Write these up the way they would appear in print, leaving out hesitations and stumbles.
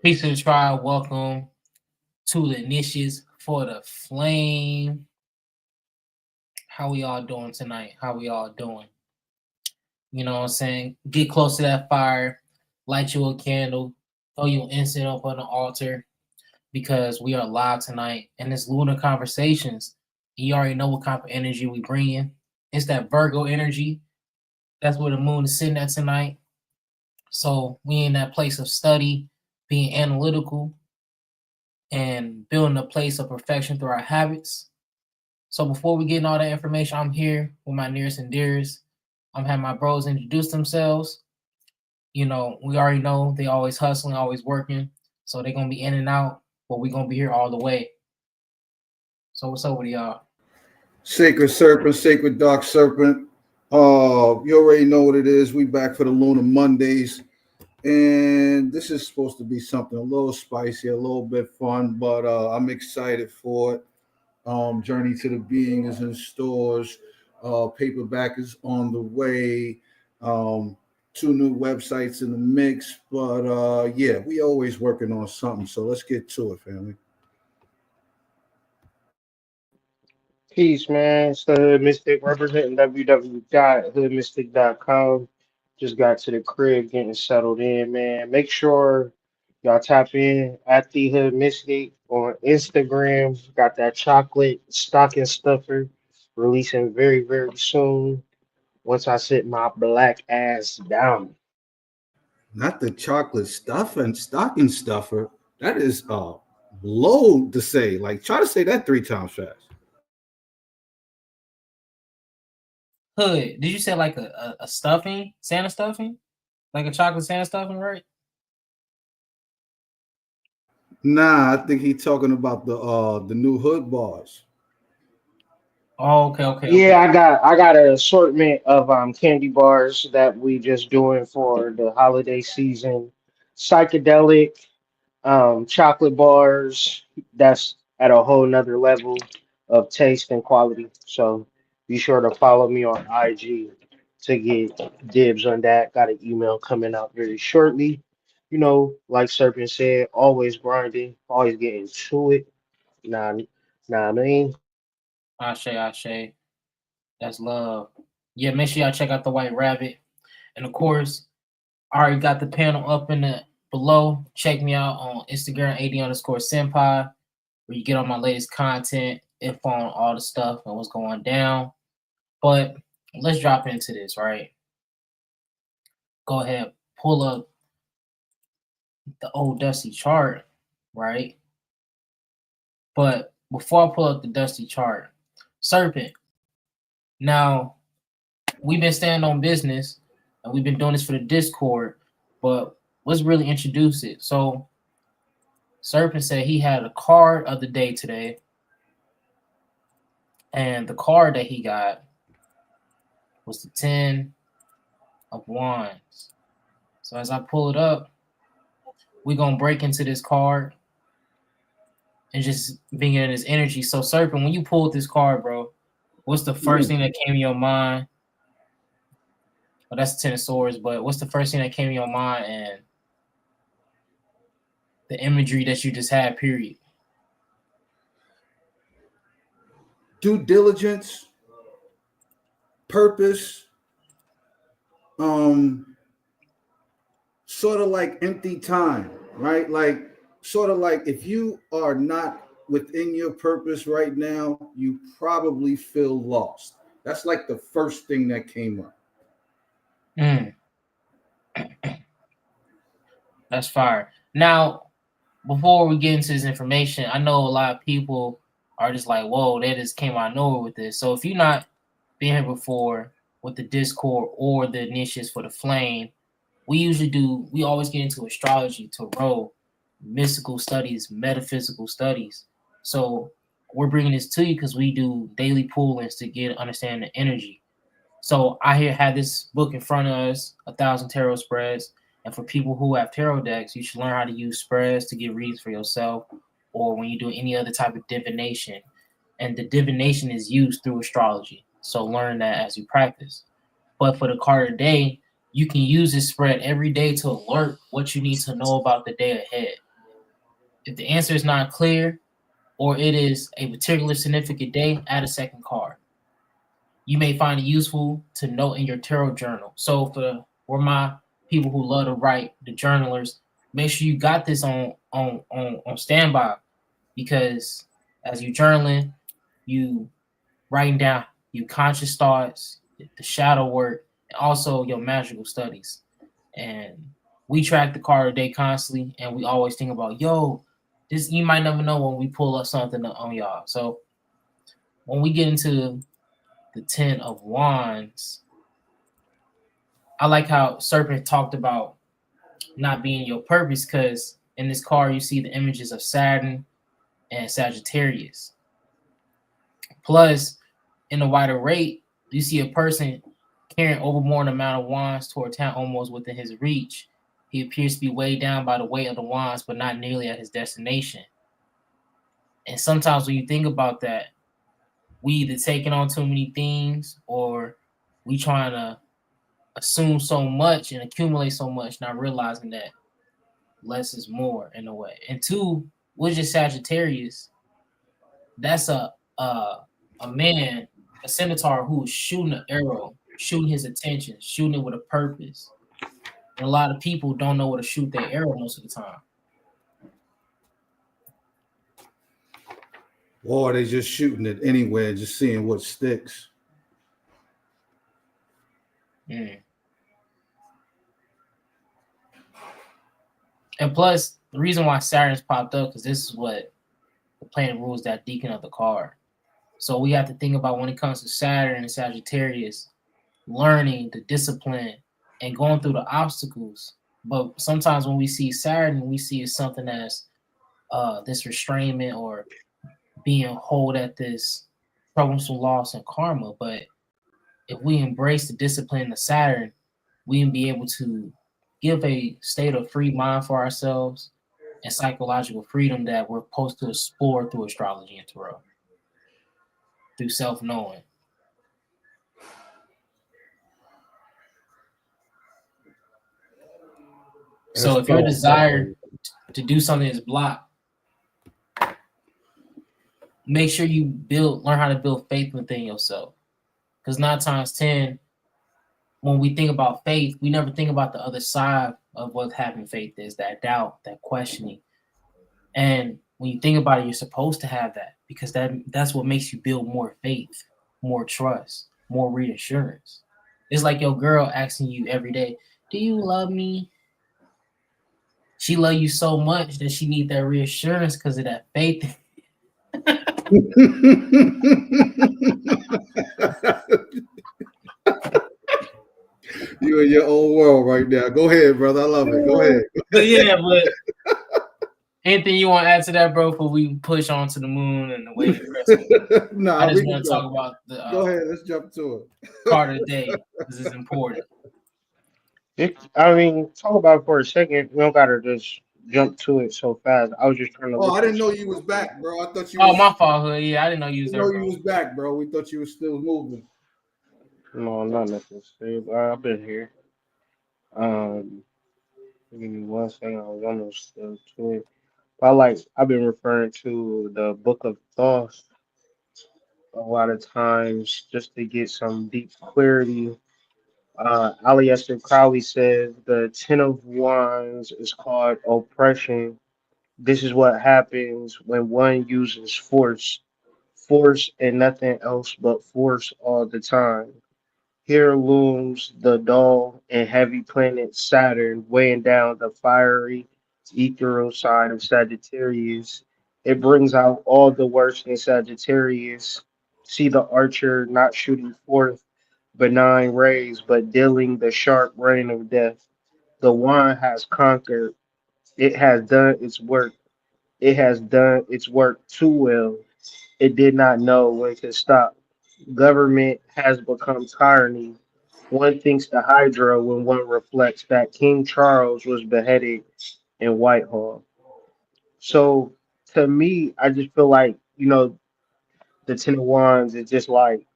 Peace to the tribe. Welcome to the niches for the flame. How we all doing tonight? How we all doing? You know what I'm saying? Get close to that fire, light you a candle, throw your incense up on the altar because we are live tonight and it's Lunar Conversations. You already know what kind of energy we bring in. It's that Virgo energy. That's where the moon is sitting at tonight. So we in that place of study, being analytical, and building a place of perfection through our habits. So before we get in all that information, I'm here with my nearest and dearest. I'm having my bros introduce themselves. You know, we already know they always hustling, always working. So they're gonna be in and out, but we're gonna be here all the way. So what's up with y'all? Sacred Serpent, Sacred Dark Serpent. You already know what it is. We back for the Lunar Mondays. And this is supposed to be something a little spicy, a little bit fun, but I'm excited for it. Journey to the Being is in stores. Paperback is on the way. Two new websites in the mix. But yeah, we always working on something. So let's get to it, family. Peace, man. It's the Hood Mystic representing www.hoodmystic.com. Just got to the crib getting settled in, man. Make sure y'all tap in at the Hood Mystic on Instagram. Got that chocolate stocking stuffer releasing very, very soon. Once I sit my black ass down. Not the chocolate stuff and stocking stuffer. That is low to say. Like, try to say that 3 times fast. Hood, did you say like a stuffing, Santa stuffing? Like a chocolate Santa stuffing, right? Nah, I think he's talking about the new hood bars. Oh, okay. Yeah, I got an assortment of candy bars that we just doing for the holiday season. Psychedelic chocolate bars. That's at a whole nother level of taste and quality. So be sure to follow me on IG to get dibs on that. Got an email coming out very shortly. You know, like Serpent said, always grinding, always getting to it. Nah, nah, I mean, Ashe. That's love. Yeah, make sure y'all check out the White Rabbit. And of course, I already got the panel up in the below. Check me out on Instagram, AD_senpai, where you get all my latest content, info on all the stuff and what's going down. But let's drop into this, right? Go ahead, pull up the old Dusty chart, right? But before I pull up the Dusty chart, Serpent. Now, we've been staying on business and we've been doing this for the Discord, but let's really introduce it. So Serpent said he had a card of the day today, and the card that he got was the 10 of Wands. So as I pull it up, we're gonna break into this card and just bring in his energy. So Serpent, when you pulled this card, bro, what's the first thing that came in your mind? Well, that's the 10 of Swords, but what's the first thing that came in your mind and the imagery that you just had, period? Due diligence, purpose, sort of like empty time, right? Like, sort of like if you are not within your purpose right now, you probably feel lost. That's like the first thing that came up. Mm, that's fire. Now, before we get into this information, I know a lot of people are just like, whoa, they just came out of nowhere with this. So if you're not been here before with the Discord or the niches for the flame, we always get into astrology, tarot, mystical studies, metaphysical studies. So we're bringing this to you because we do daily pull-ins to get understand the energy. So I here have this book in front of us, 1,000 tarot spreads. And for people who have tarot decks, you should learn how to use spreads to get reads for yourself or when you do any other type of divination. And the divination is used through astrology. So learn that as you practice. But for the card of the day, you can use this spread every day to alert what you need to know about the day ahead. If the answer is not clear or it is a particular significant day, add a second card. You may find it useful to note in your tarot journal. So for my people who love to write, the journalers, make sure you got this on standby, because as you journaling, you writing down your conscious thoughts, the shadow work, and also your magical studies. And we track the card a day constantly, and we always think about, yo, this, you might never know when we pull up something on y'all. So when we get into the Ten of Wands, I like how Serpent talked about not being your purpose, because in this card you see the images of Saturn and Sagittarius. Plus, in the wider rate, you see a person carrying overboard amount of wands toward town almost within his reach. He appears to be weighed down by the weight of the wands, but not nearly at his destination. And sometimes when you think about that, we either taking on too many things, or we trying to assume so much and accumulate so much, not realizing that less is more in a way. And two, which is Sagittarius, that's a man, a centaur who's shooting an arrow, shooting his attention, shooting it with a purpose. And a lot of people don't know where to shoot their arrow most of the time. Or they just shooting it anywhere, just seeing what sticks. Mm. And plus, the reason why Saturn's popped up, because this is what the planet rules, that decan of the card. So we have to think about, when it comes to Saturn and Sagittarius, learning the discipline and going through the obstacles. But sometimes when we see Saturn, we see it something as this restrainment or being hold at this troublesome loss and karma. But if we embrace the discipline of Saturn, we can be able to give a state of free mind for ourselves and psychological freedom that we're supposed to explore through astrology and tarot, through self-knowing. So if your desire to do something is blocked, make sure you learn how to build faith within yourself. Because 9 times 10, when we think about faith, we never think about the other side of what having faith is, that doubt, that questioning. And when you think about it, you're supposed to have that, because that's what makes you build more faith, more trust, more reassurance. It's like your girl asking you every day, do you love me? She love you so much that she need that reassurance because of that faith. You're in your own world right now. Go ahead, brother. I love it. Go ahead. But yeah, but anything you want to add to that, bro, before we push on to the moon and the way of crescent? Nah, I just want to talk about the go ahead. Let's jump to it. card of the day, because it's important. I mean, talk about it for a second. We don't gotta just jump to it so fast. I was just trying to Oh, look I at didn't know some- you was back, bro. I thought you Oh, was. my fault, Hood. Yeah, I didn't know you was I didn't there, know bro. you was back, bro. We thought you was still moving. No, not nothing. I've been here. Um, Give me one second. I was almost to it. I've been referring to the Book of Thoth a lot of times just to get some deep clarity. Aleister Crowley says the Ten of Wands is called oppression. This is what happens when one uses force and nothing else but force all the time. Here looms the dull and heavy planet Saturn, weighing down the fiery, ethereal side of Sagittarius. It brings out all the worst in Sagittarius. See the archer not shooting forth benign rays, but dealing the sharp rain of death. The one has conquered. It has done its work. It has done its work too well. It did not know when to stop. Government has become tyranny. One thinks the Hydra when one reflects that King Charles was beheaded in Whitehall. So to me, I just feel like, the Ten of Wands is just like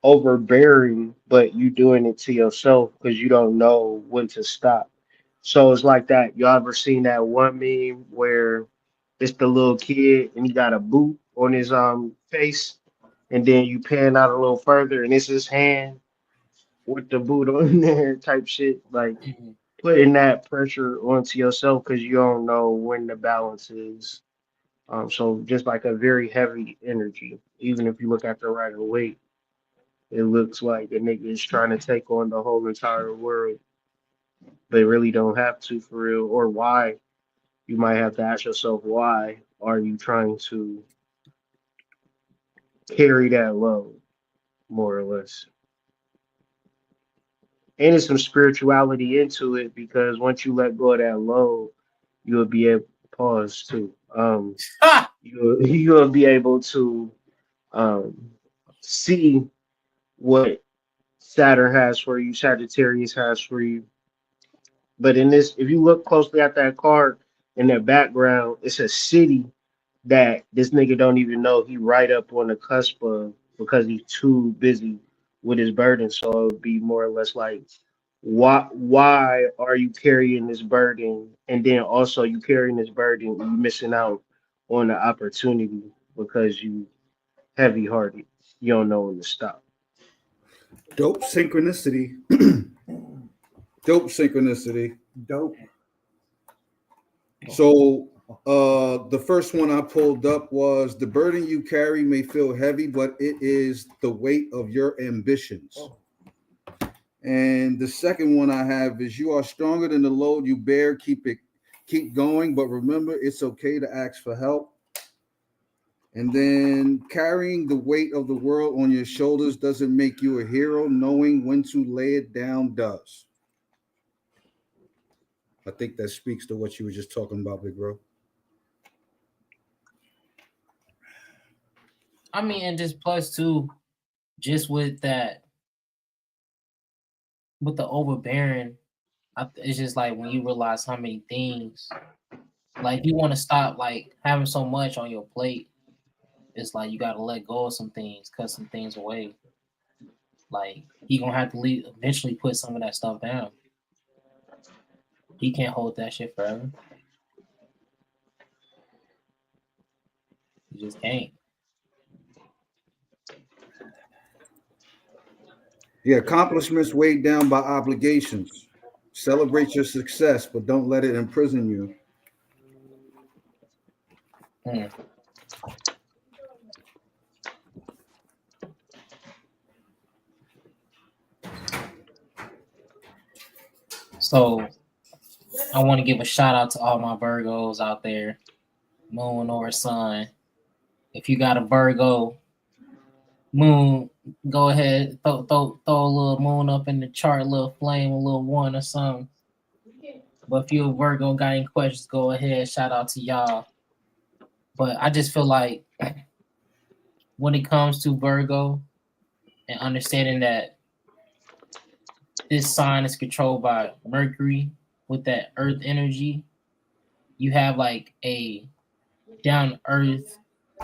overbearing, but you doing it to yourself because you don't know when to stop. So it's like that. Y'all ever seen that one meme where It's the little kid, and he got a boot on his face, and then you pan out a little further, and it's his hand with the boot on there, type shit. Like Mhm. putting that pressure onto yourself because you don't know when the balance is. So just like a very heavy energy. Even if you look at the right weight, it looks like a nigga is trying to take on the whole entire world. They really don't have to for real. Or why? You might have to ask yourself, why are you trying to carry that load, more or less? And there's some spirituality into it because once you let go of that load, you'll be able to pause too. Ah! You'll be able to um, see what Saturn has for you, Sagittarius has for you. But in this, if you look closely at that card in that background, it's a city that this nigga don't even know he right up on the cusp of because he's too busy with his burden. So it'd be more or less like, why are you carrying this burden? And then also you carrying this burden and you missing out on the opportunity because you heavy hearted. You don't know when to stop. Dope synchronicity. Dope synchronicity. Dope. So the first one I pulled up was the burden you carry may feel heavy, but it is the weight of your ambitions. And the second one I have is you are stronger than the load you bear. Keep going, but remember it's okay to ask for help. And then carrying the weight of the world on your shoulders doesn't make you a hero. Knowing when to lay it down does. I think that speaks to what you were just talking about, Big Bro. I mean, and just plus two, just with that, with the overbearing, it's just like when you realize how many things, like you want to stop like having so much on your plate. It's like you got to let go of some things, cut some things away. Like he gonna have to leave, eventually put some of that stuff down. He can't hold that shit forever. He just can't. Yeah, accomplishments weighed down by obligations. Celebrate your success, but don't let it imprison you. Mm. So I want to give a shout out to all my Virgos out there, Moon or Sun. If you got a Virgo Moon, go ahead, throw a little moon up in the chart, a little flame, a little one or something. But if you're a Virgo, got any questions, go ahead. Shout out to y'all. But I just feel like when it comes to Virgo and understanding that this sign is controlled by Mercury with that Earth energy, you have like a down to earth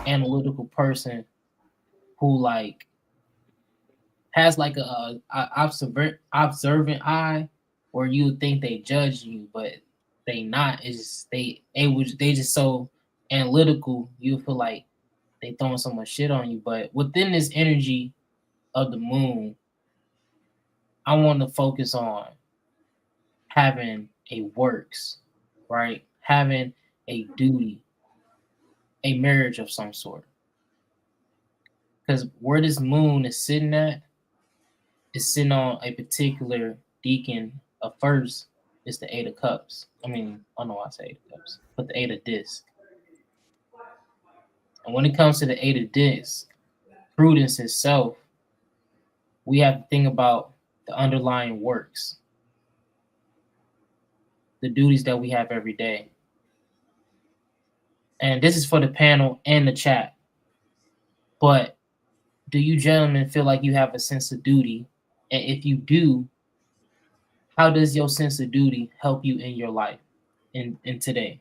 analytical person who like has like a observant eye, where you would think they judge you, but they not. Is they just so analytical. You feel like they throwing so much shit on you, but within this energy of the moon, I want to focus on having a works, right? Having a duty, a marriage of some sort. Because where this moon is sitting at is sitting on a particular decan of first is the Eight of Cups. I mean, I don't know why I say Eight of Cups, but the Eight of Discs. And when it comes to the Eight of Discs, Prudence itself, we have to think about the underlying works, the duties that we have every day. And this is for the panel and the chat. But do you gentlemen feel like you have a sense of duty? And if you do, how does your sense of duty help you in your life in today?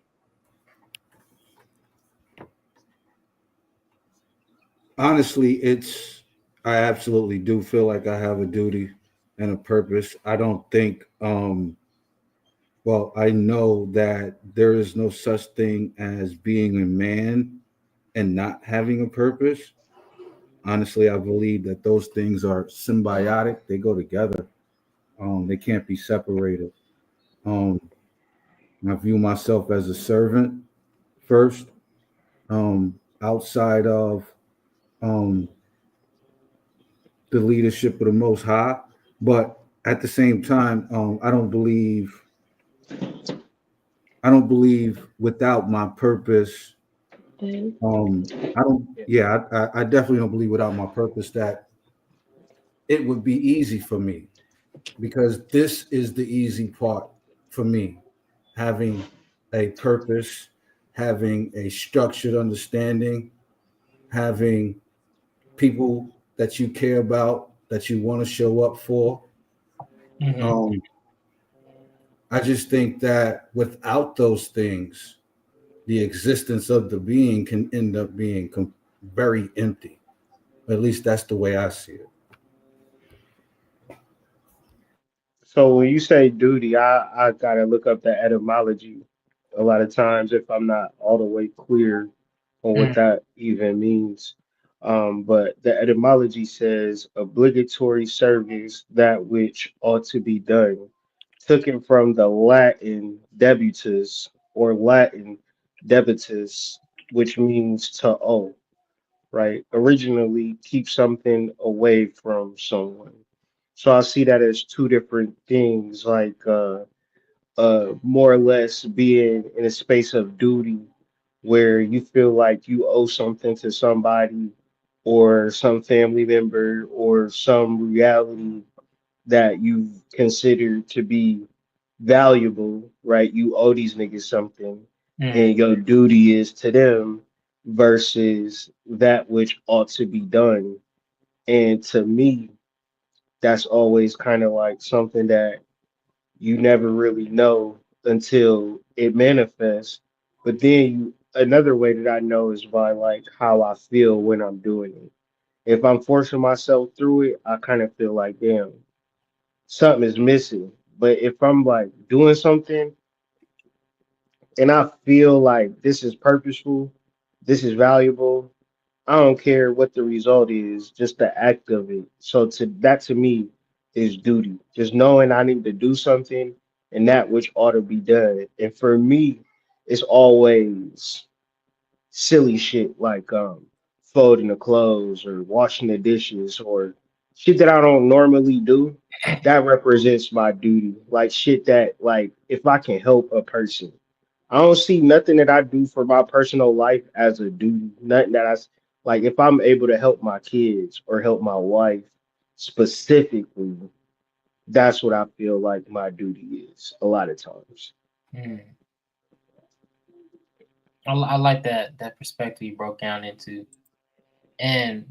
Honestly, I absolutely do feel like I have a duty and a purpose. I don't think Well, I know that there is no such thing as being a man and not having a purpose. Honestly, I believe that those things are symbiotic. They go together. They can't be separated. Um, I view myself as a servant first, outside of um, the leadership of the Most High. But at the same time, I don't believe without my purpose. I don't. Yeah, I definitely don't believe without my purpose that it would be easy for me, because this is the easy part for me, having a purpose, having a structured understanding, having people that you care about, that you want to show up for. Mm-hmm. Um, I just think that without those things, the existence of the being can end up being very empty. At least that's the way I see it. So when you say duty, I gotta look up the etymology a lot of times if I'm not all the way clear on what Mm, that even means. But the etymology says obligatory service, that which ought to be done, taken from the Latin debutus or Latin debitus, which means to owe, right? Originally, keep something away from someone. So I see that as two different things, like more or less being in a space of duty where you feel like you owe something to somebody or some family member or some reality that you've considered to be valuable, right? You owe these niggas something, and mm, your duty is to them versus that which ought to be done. And to me, that's always kind of like something that you never really know until it manifests. But then another way that I know is by like how I feel when I'm doing it. If I'm forcing myself through it, I kind of feel like, damn, something is missing. But if I'm like doing something and I feel like this is purposeful, this is valuable, I don't care what the result is, just the act of it. So to me is duty. Just knowing I need to do something and that which ought to be done. And for me, it's always silly shit like folding the clothes or washing the dishes or shit that I don't normally do. That represents my duty. Like shit that like if I can help a person. I don't see nothing that I do for my personal life as a duty. Nothing that like if I'm able to help my kids or help my wife specifically, that's what I feel like my duty is a lot of times. mm. I like that perspective you broke down into, and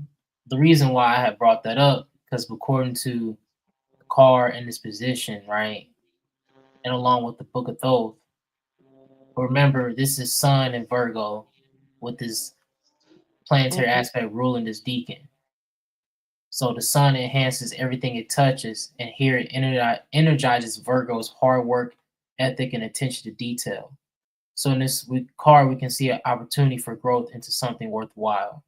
the reason why I have brought that up because according to the card in this position, right, and along with the Book of Thoth, remember this is Sun and Virgo with this planetary aspect ruling this decan. So the sun enhances everything it touches, and here it energizes Virgo's hard work, ethic, and attention to detail. So in this card, we can see an opportunity for growth into something worthwhile.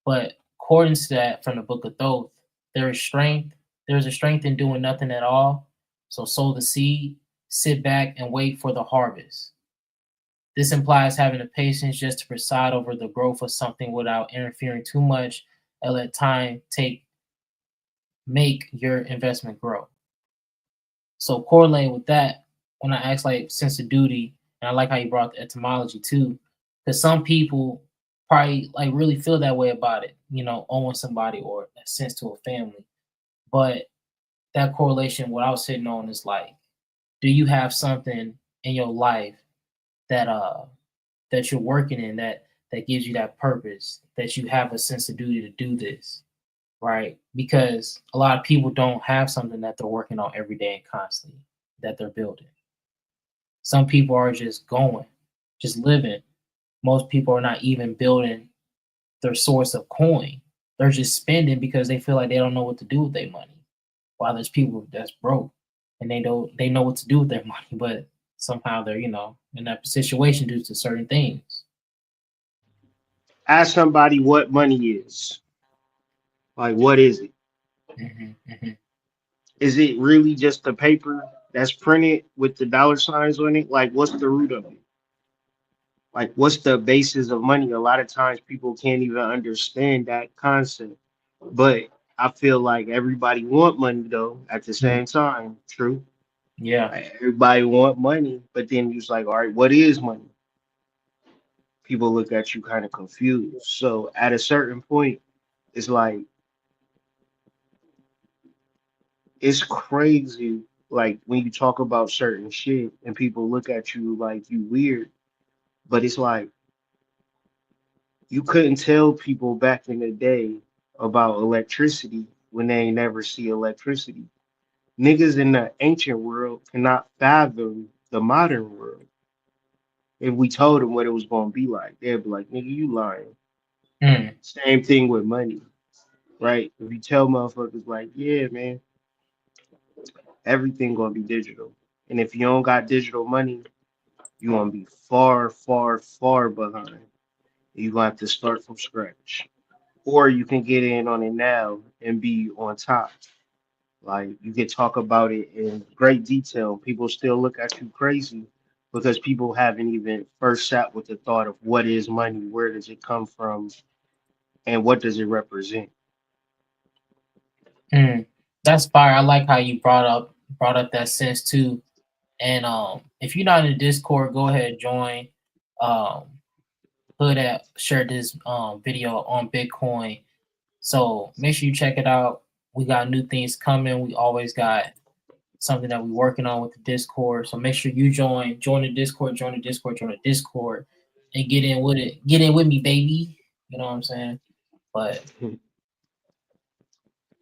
But according to that from the Book of Thoth, there is strength. There's a strength in doing nothing at all. So sow the seed, sit back, and wait for the harvest. This implies having the patience just to preside over the growth of something without interfering too much and let time make your investment grow. So correlating with that, when I ask like sense of duty, and I like how you brought the etymology too, because some people probably like really feel that way about it, owing somebody or a sense to a family. But that correlation, what I was hitting on is like, do you have something in your life that that you're working in that gives you that purpose, that you have a sense of duty to do this, right? Because a lot of people don't have something that they're working on every day and constantly that they're building. Some people are just going, just living. Most people are not even building their source of coin. They're just spending because they feel like they don't know what to do with their money. While there's people that's broke. and they know what to do with their money, but somehow they're in that situation due to certain things. Ask somebody what money is. Like, what is it? Hmm. Hmm. Is it really just the paper that's printed with the dollar signs on it? Like, what's the root of it? Like, what's the basis of money? A lot of times people can't even understand that concept. But I feel like everybody want money though at the same time. True. Yeah. Like, everybody want money, but then you're just like, all right, what is money? People look at you kind of confused. So at a certain point, it's like it's crazy. Like when you talk about certain shit and people look at you like you weird, but it's like you couldn't tell people back in the day about electricity when they ain't never see electricity. Niggas in the ancient world cannot fathom the modern world. If we told them what it was going to be like, they'd be like, nigga, you lying. Mm. Same thing with money, right? If you tell motherfuckers like, yeah, man, everything going to be digital. And if you don't got digital money, you going to be far, far, far behind. You're going to have to start from scratch. Or you can get in on it now and be on top. Like you could talk about it in great detail. People still look at you crazy because people haven't even first sat with the thought of what is money, where does it come from, and what does it represent. Mm. That's fire. I like how you brought up that sense too. And if you're not in the Discord, go ahead and join. Um, Hood at shared this video on Bitcoin. So make sure you check it out. We got new things coming. We always got something that we're working on with the Discord. So make sure you join the Discord, join the Discord, join the Discord, and get in with it. Get in with me, baby. You know what I'm saying? But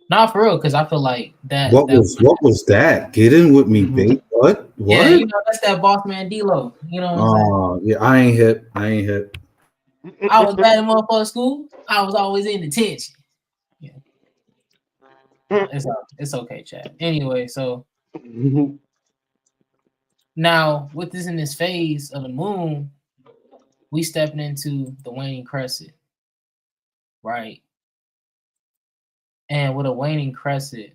not for real, because I feel like What was that? Get in with me, babe. What? yeah, What? that's that boss man D-Lo. You know what I'm saying? Oh, yeah, I ain't hip. I ain't hip. I was bad in motherfucker school. I was always in detention. Yeah, it's okay, chat. Anyway, so now with this in this phase of the moon, we stepping into the waning crescent, right? And with a waning crescent,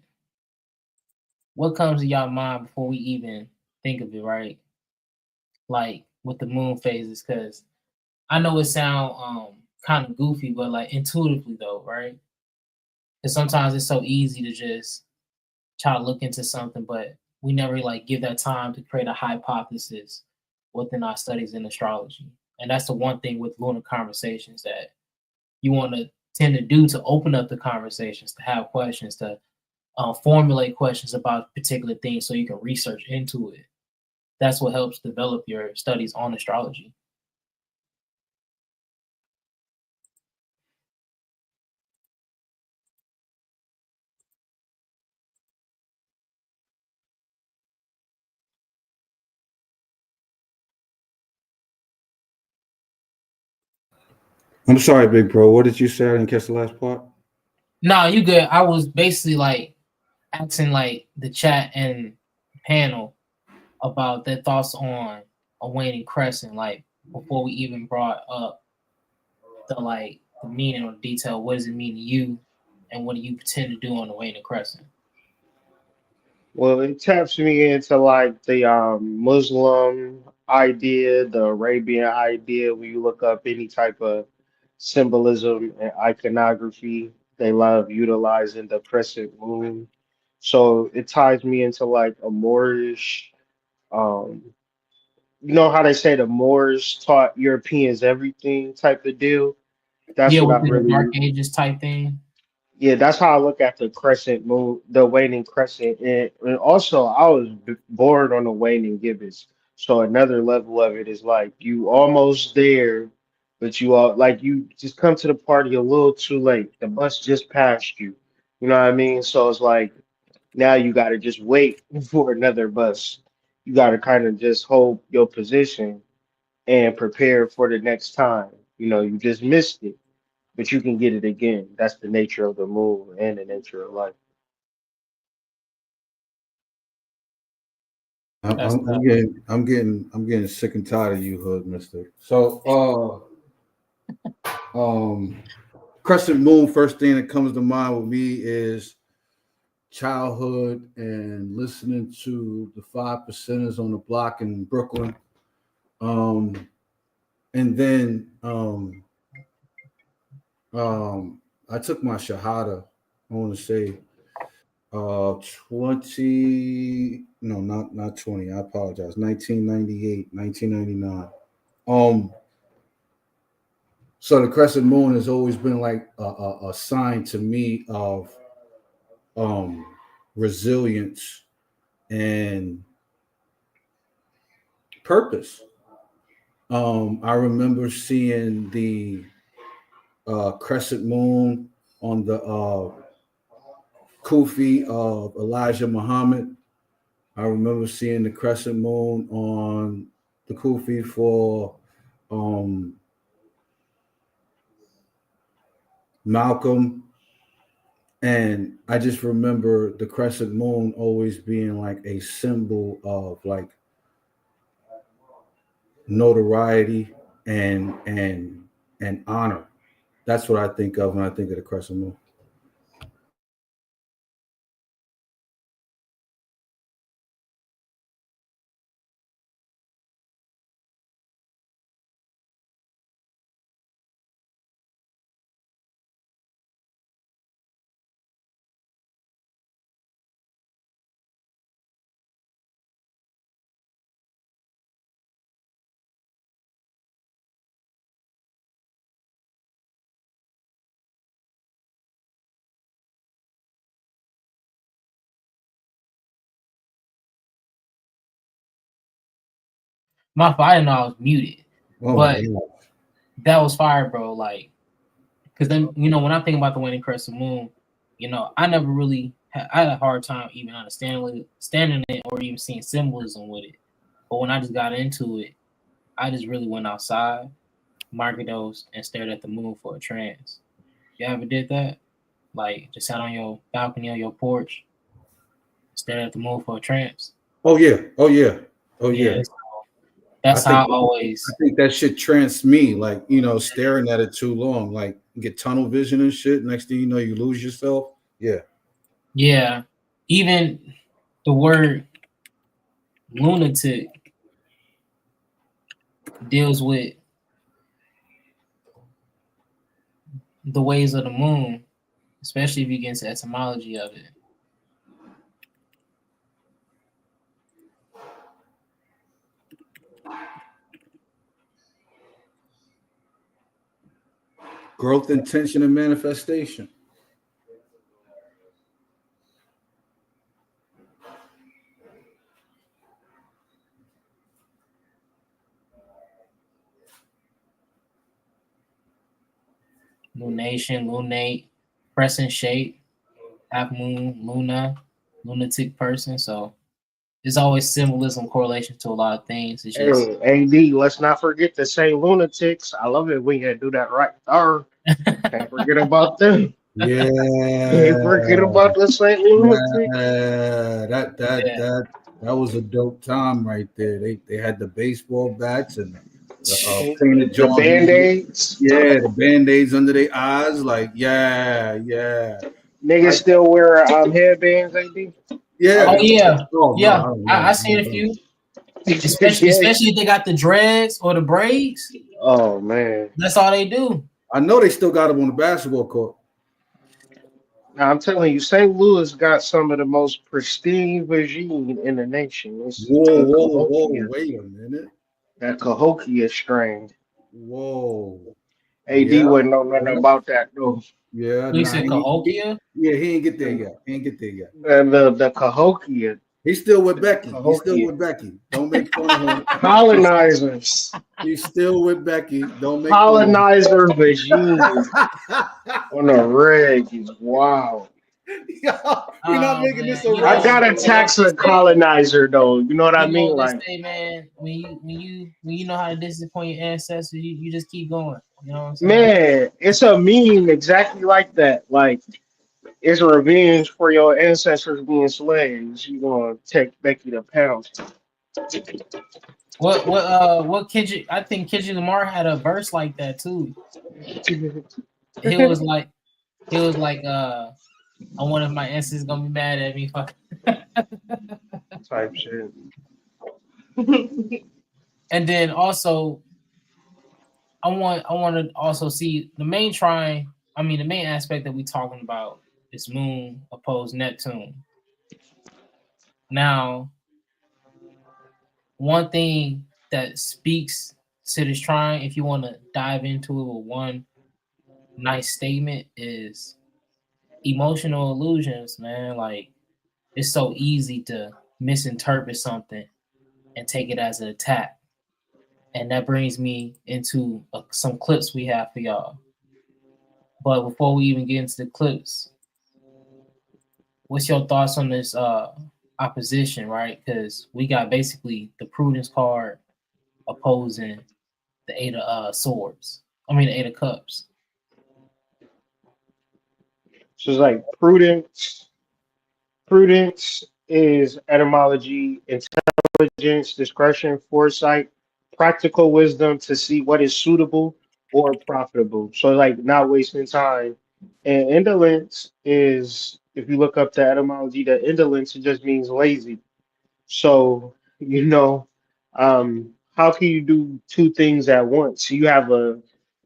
what comes to y'all mind before we even think of it, right? Like with the moon phases, because I know it sound kind of goofy, but like intuitively though, right? Because sometimes it's so easy to just try to look into something, but we never like give that time to create a hypothesis within our studies in astrology. And that's the one thing with lunar conversations that you want to tend to do to open up the conversations, to have questions, to formulate questions about particular things so you can research into it. That's what helps develop your studies on astrology. I'm sorry, big bro. What did you say? I didn't catch the last part. No, you good. I was basically like asking like the chat and panel about their thoughts on a waning crescent, like before we even brought up the meaning or detail. What does it mean to you, and what do you pretend to do on the waning crescent? Well, it taps me into like the Muslim idea, the Arabian idea. When you look up any type of symbolism and iconography, they love utilizing the crescent moon. So it ties me into like a Moorish, um, you know how they say the Moors taught Europeans everything type of deal. That's Yeah, what I within the Dark really, Ages type thing. yeah, that's how I look at the crescent moon, the waning crescent, and also I was born on the waning gibbous. So another level of it is like you almost there, but you all like you just come to the party a little too late. The bus just passed you. You know what I mean? So it's like now you got to just wait for another bus. You got to kind of just hold your position and prepare for the next time. You know, you just missed it, but you can get it again. That's the nature of the moon and the nature of life. That's tough. I'm getting sick and tired of you, hood mister. So, crescent moon. First thing that comes to mind with me is childhood and listening to the Five Percenters on the block in Brooklyn. And then I took my shahada. I want to say 20, no, not 20. I apologize. 1998, 1999. So the crescent moon has always been like a sign to me of um resilience and purpose. I remember seeing the crescent moon on the kufi of Elijah Muhammad. I remember seeing the crescent moon on the kufi for um, Malcolm. And I just remember the crescent moon always being like a symbol of like notoriety and honor. That's what I think of when I think of the crescent moon. My fault, I didn't know I was muted. Oh my But God. that was fire, bro. Like, because then, when I think about the waning crescent moon, I never really I had a hard time even understanding it or even seeing symbolism with it. But when I just got into it, I just really went outside, microdosed, and stared at the moon for a trance. You ever did that? Like, just sat on your balcony on your porch, stared at the moon for a trance? Oh yeah. Oh yeah. Oh yeah. Yeah, I that's how think I always. I think that shit trance me, like, staring at it too long, like get tunnel vision and shit. Next thing you know, you lose yourself. Yeah. Yeah, even the word lunatic deals with the ways of the moon, especially if you get into etymology of it. Growth, intention, and manifestation. Lunation, lunate, crescent shape, half moon, luna, lunatic person. So there's always symbolism, correlation to a lot of things. It's just Hey, AD, let's not forget to say lunatics. I love it when you do that right there. Can't forget about them. Yeah. Can't forget about the Saint Lunatics. Yeah. That that yeah. that that was a dope time right there. They had the baseball bats and the painted The John Henry. band-aids. Yeah, the band-aids under their eyes. Like, yeah. I Niggas still wear headbands, AD. I Oh yeah. remember. yeah, Oh no, I yeah. don't I know. seen a few, especially Yeah. especially if they got the dreads or the braids. Oh man. That's all they do. I know they still got them on the basketball court. Now, I'm telling you, St. Louis got some of the most pristine regime in the nation. It's Whoa, the whoa, whoa! Cahokia, Wait a minute. that Cahokia strain. Whoa. AD Yeah, wouldn't know nothing yeah, about that though. yeah. You Nah, said Cahokia? he ain't get there yet. He ain't get there yet. And the Cahokia, He's still with the Becky. He's still Cahokia with Becky. Don't make fun of him. colonizers, He's still with Becky. Don't make fun of colonizer regime him. on the reg is wow. Yo, we're not Oh making man, this a I race, gotta bro. tax a colonizer though. You know what I you know mean? what they Like, say, man. When you know how to disappoint your ancestors, you just keep going. You know what I'm saying? man, it's a meme exactly like that. Like, it's a revenge for your ancestors being slaves. You gonna take Becky to pound. What Kendrick? I think Kendrick Lamar had a verse like that too. He was like I wonder if my ancestors gonna be mad at me. Type shit. And then also I want to also see the main trine. I mean, the main aspect that we're talking about is Moon opposed Neptune. Now, one thing that speaks to this trine, if you want to dive into it with one nice statement, is emotional illusions, man. Like, it's so easy to misinterpret something and take it as an attack. And that brings me into some clips we have for y'all. But before we even get into the clips, what's your thoughts on this opposition, right? Because we got basically the Prudence card opposing the Eight of Swords. I mean, the Eight of Cups. So it's like prudence. Prudence is etymology, intelligence, discretion, foresight, practical wisdom to see what is suitable or profitable. So like not wasting time. And indolence is, if you look up the etymology, the indolence it just means lazy. So, how can you do two things at once? You have a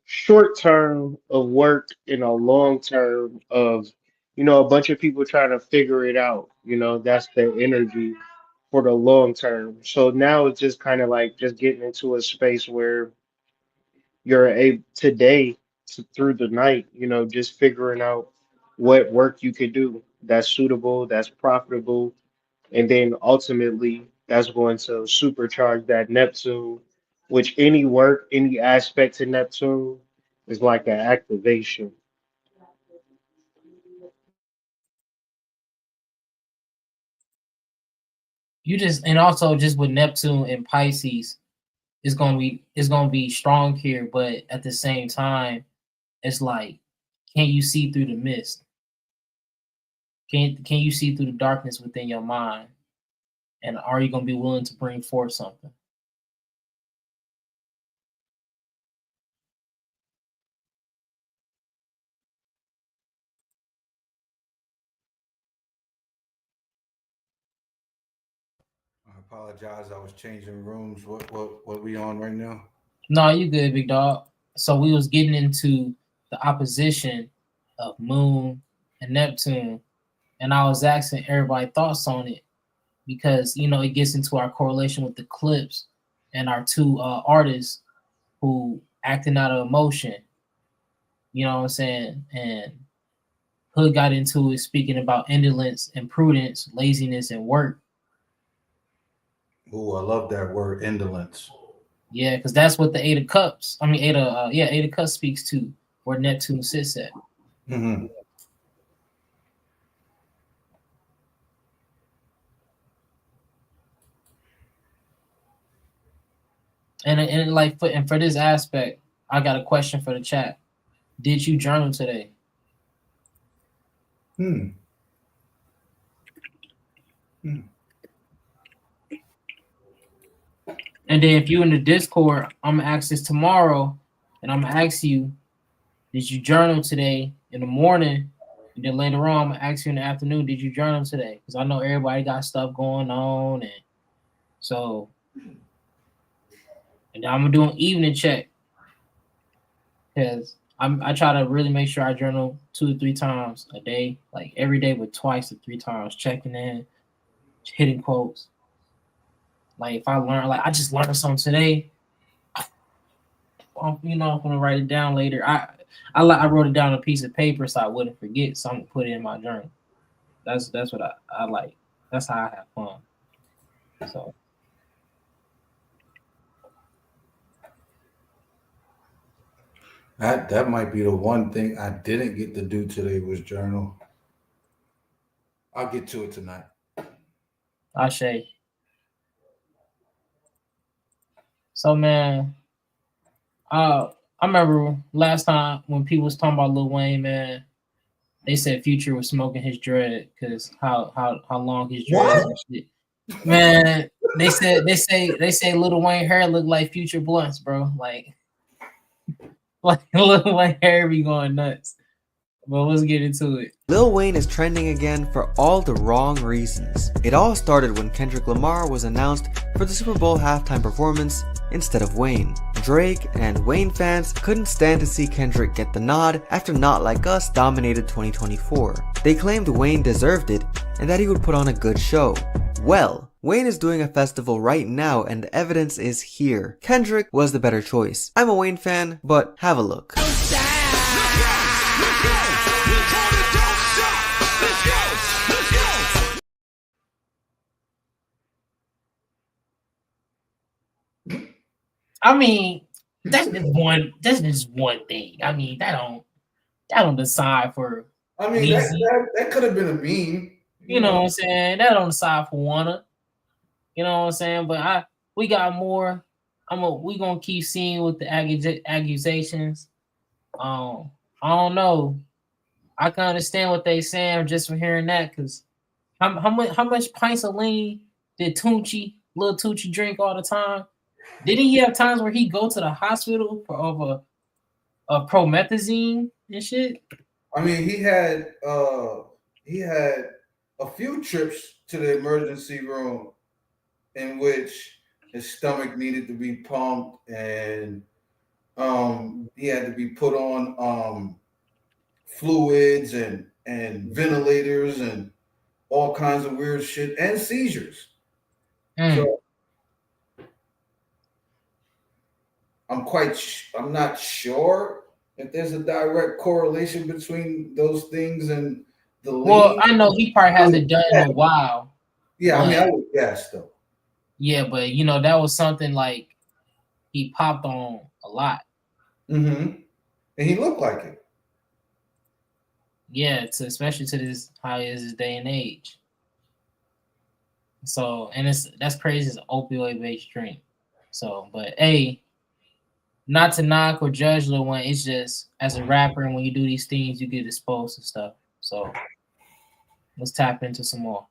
short term of work and a long term of, a bunch of people trying to figure it out. That's the energy for the long term. So now it's just kind of like just getting into a space where you're a today through the night, just figuring out what work you could do that's suitable, that's profitable, and then ultimately, that's going to supercharge that Neptune, which any work, any aspect to Neptune is like an activation. You just and also just with Neptune and Pisces, it's gonna be strong here, but at the same time, it's like, can you see through the mist? Can you see through the darkness within your mind? And are you gonna be willing to bring forth something? I apologize. I was changing rooms. What we on right now? No, you good, big dog. So we was getting into the opposition of Moon and Neptune, and I was asking everybody thoughts on it because it gets into our correlation with the clips and our two artists who acting out of emotion. You know what I'm saying? And Hood got into it speaking about indolence and prudence, laziness and work. Oh, I love that word, indolence. Yeah, because that's what the Eight of Cups. I mean, Eight of Cups speaks to where Neptune sits at. Mm-hmm. And like for this aspect, I got a question for the chat. Did you journal today? Hmm. And then if you in the Discord, I'm gonna ask this tomorrow, and I'm gonna ask you, did you journal today in the morning? And then later on, I'm gonna ask you in the afternoon, did you journal today? Because I know everybody got stuff going on, and so, and I'm gonna do an evening check because I try to really make sure I journal 2 to 3 times a day, like every day, but twice to 3 times, checking in, hitting quotes. Like if I learn, like I just learned something today, I'm gonna write it down later. I wrote it down on a piece of paper so I wouldn't forget. So I'm gonna put it in my journal. That's what I like. That's how I have fun. So That might be the one thing I didn't get to do today was journal. I'll get to it tonight. I say. So man, I remember last time when people was talking about Lil Wayne, man, they said Future was smoking his dread because how long his dreads What? and shit. Man, They say Lil Wayne hair look like Future Blunts, bro. Like Lil Wayne hair be going nuts. But let's get into it. Lil Wayne is trending again for all the wrong reasons. It all started when Kendrick Lamar was announced for the Super Bowl halftime performance instead of Wayne. Drake and Wayne fans couldn't stand to see Kendrick get the nod after Not Like Us dominated 2024. They claimed Wayne deserved it and that he would put on a good show. Well, Wayne is doing a festival right now and the evidence is here. Kendrick was the better choice. I'm a Wayne fan, but have a look. I mean, that's just one thing. I mean, that don't decide for I mean, that could have been a meme. You know what I'm saying? That don't decide for Wanna. You know what I'm saying? But we got more. We gonna keep seeing with the accusations. I don't know. I can understand what they saying just from hearing that, because how much pints of lean did Lil Tucci drink all the time? Didn't he have times where he go to the hospital for over a promethazine and shit? I mean, he had a few trips to the emergency room in which his stomach needed to be pumped and he had to be put on fluids and ventilators and all kinds of weird shit and seizures. So I'm not sure if there's a direct correlation between those things and the lean. Well, I know he probably hasn't done in a while. Yeah, I mean, I would guess though. Yeah, but that was something like he popped on a lot. Mm-hmm. And he looked like it. Yeah, especially to this how he is this day and age. So, and that's crazy. It's an opioid based drink. So, but hey, not to knock or judge Lil Wayne, it's just as a rapper, and when you do these things, you get exposed to stuff. So let's tap into some more.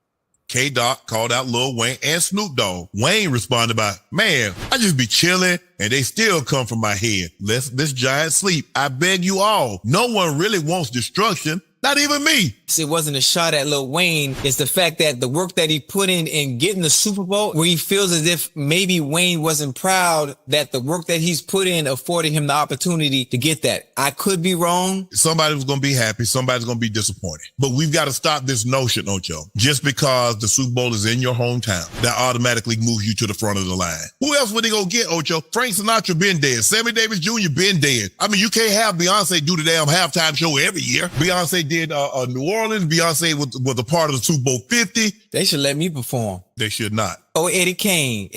K-Dot called out Lil Wayne and Snoop Dogg. Wayne responded by, "Man, I just be chilling and they still come from my head. Let this giant sleep. I beg you all. No one really wants destruction. Not even me." It wasn't a shot at Lil Wayne. It's the fact that the work that he put in getting the Super Bowl, where he feels as if maybe Wayne wasn't proud that the work that he's put in afforded him the opportunity to get that. I could be wrong. Somebody was going to be happy. Somebody's going to be disappointed. But we've got to stop this notion, Ocho. Just because the Super Bowl is in your hometown, that automatically moves you to the front of the line. Who else would they go get, Ocho? Frank Sinatra been dead. Sammy Davis Jr. been dead. I mean, you can't have Beyonce do the damn halftime show every year. Beyonce did New Orleans. Beyonce was a part of the Super Bowl 50. They should let me perform. They should not. Oh, Eddie Kane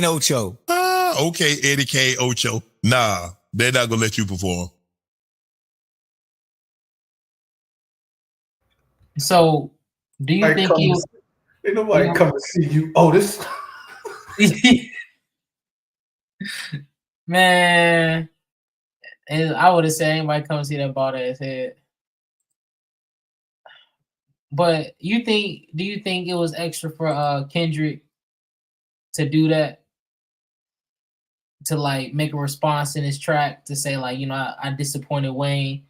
Ocho. Okay, Eddie Kane Ocho. Nah, they're not gonna let you perform. So, do you think you? Ain't nobody come to see you, Otis. Man, I would have said anybody come see that bald ass head. But do you think it was extra for Kendrick to do that? To like make a response in his track to say like, I disappointed Wayne.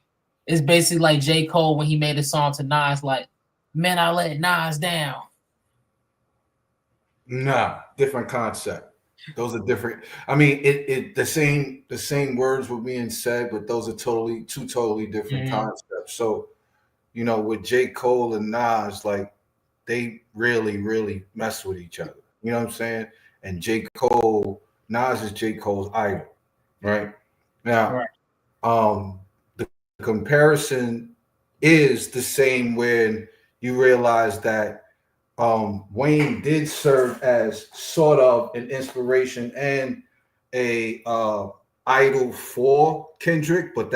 It's basically like J. Cole when he made a song to Nas, like, man, I let Nas down. Nah, different concept. Those are different. I mean, the same words were being said, but those are two totally different concepts. So, with J. Cole and Nas, like they really, really mess with each other. You know what I'm saying? And Nas is J. Cole's idol, right? Now, the comparison is the same when you realize that Wayne did serve as sort of an inspiration and a idol for Kendrick, but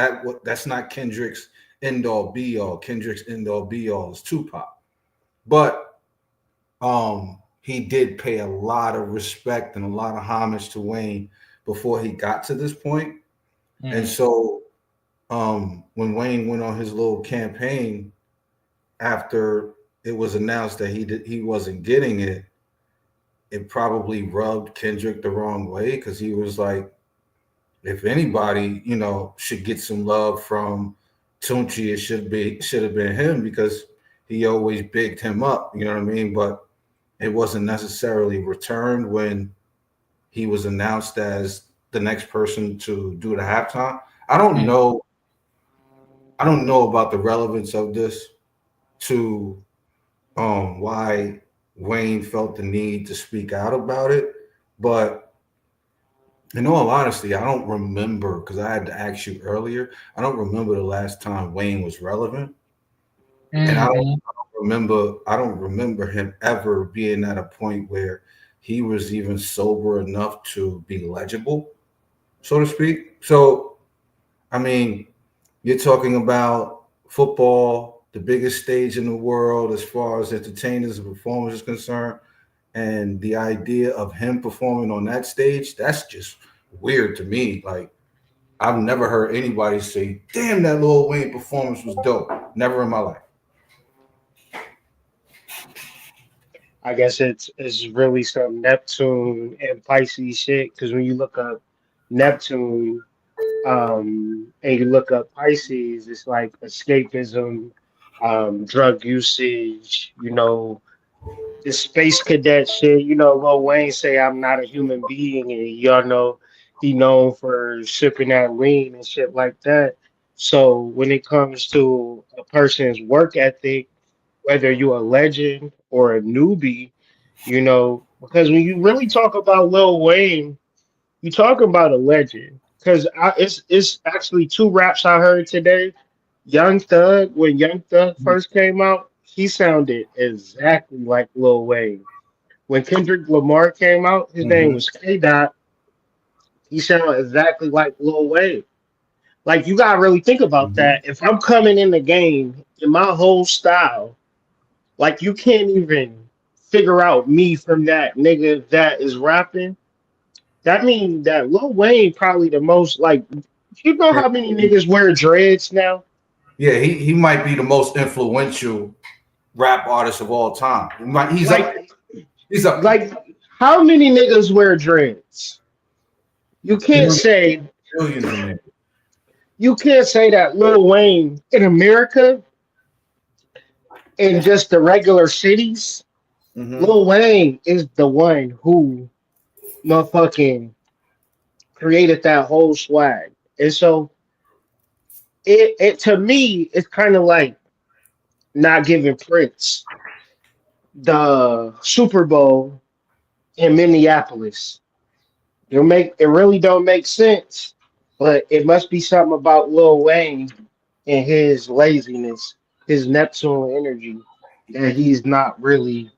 that's not Kendrick's end all be all. Kendrick's end all be all is Tupac, but he did pay a lot of respect and a lot of homage to Wayne before he got to this point. And so when Wayne went on his little campaign after it was announced that he wasn't getting it, it probably rubbed Kendrick the wrong way because he was like, if anybody, should get some love from Tunchi, it should have been him because he always bigged him up. You know what I mean? But it wasn't necessarily returned when he was announced as the next person to do the halftime. I don't know about the relevance of this to why Wayne felt the need to speak out about it, but in all honesty, I don't remember because I had to ask you earlier. I don't remember the last time Wayne was relevant, and I don't remember him ever being at a point where he was even sober enough to be legible, so to speak. So, I mean, you're talking about football, the biggest stage in the world as far as entertainers and performers is concerned. And the idea of him performing on that stage, that's just weird to me. Like, I've never heard anybody say, damn, that Lil Wayne performance was dope. Never in my life. I guess it's really some Neptune and Pisces shit. Because when you look up Neptune, and you look up Pisces, it's like escapism, drug usage, the space cadet shit. Lil Wayne say I'm not a human being, and y'all know he known for sipping that lean and shit like that. So when it comes to a person's work ethic, whether you're a legend or a newbie, because when you really talk about Lil Wayne, you talk about a legend. Because it's actually two raps I heard today. Young Thug, when Young Thug first came out, he sounded exactly like Lil Wayne. When Kendrick Lamar came out, his name Mm-hmm. was K Dot. He sounded exactly like Lil Wayne. Like you gotta really think about Mm-hmm. that. If I'm coming in the game in my whole style, like you can't even figure out me from that nigga that is rapping. That means that Lil Wayne probably the most like. You know how many niggas wear dreads now? Yeah, he might be the most influential rap artist of all time. He's up. Like, He's up there. like how many niggas wear dreads? You can't Billions, say billions of men. you can't say that Lil Wayne in America in just the regular cities. Mm-hmm. Lil Wayne is the one who motherfucking created that whole swag, and so it to me it's kind of like not giving Prince the Super Bowl in Minneapolis. It really don't make sense, but it must be something about Lil Wayne and his laziness, his Neptune energy, that he's not really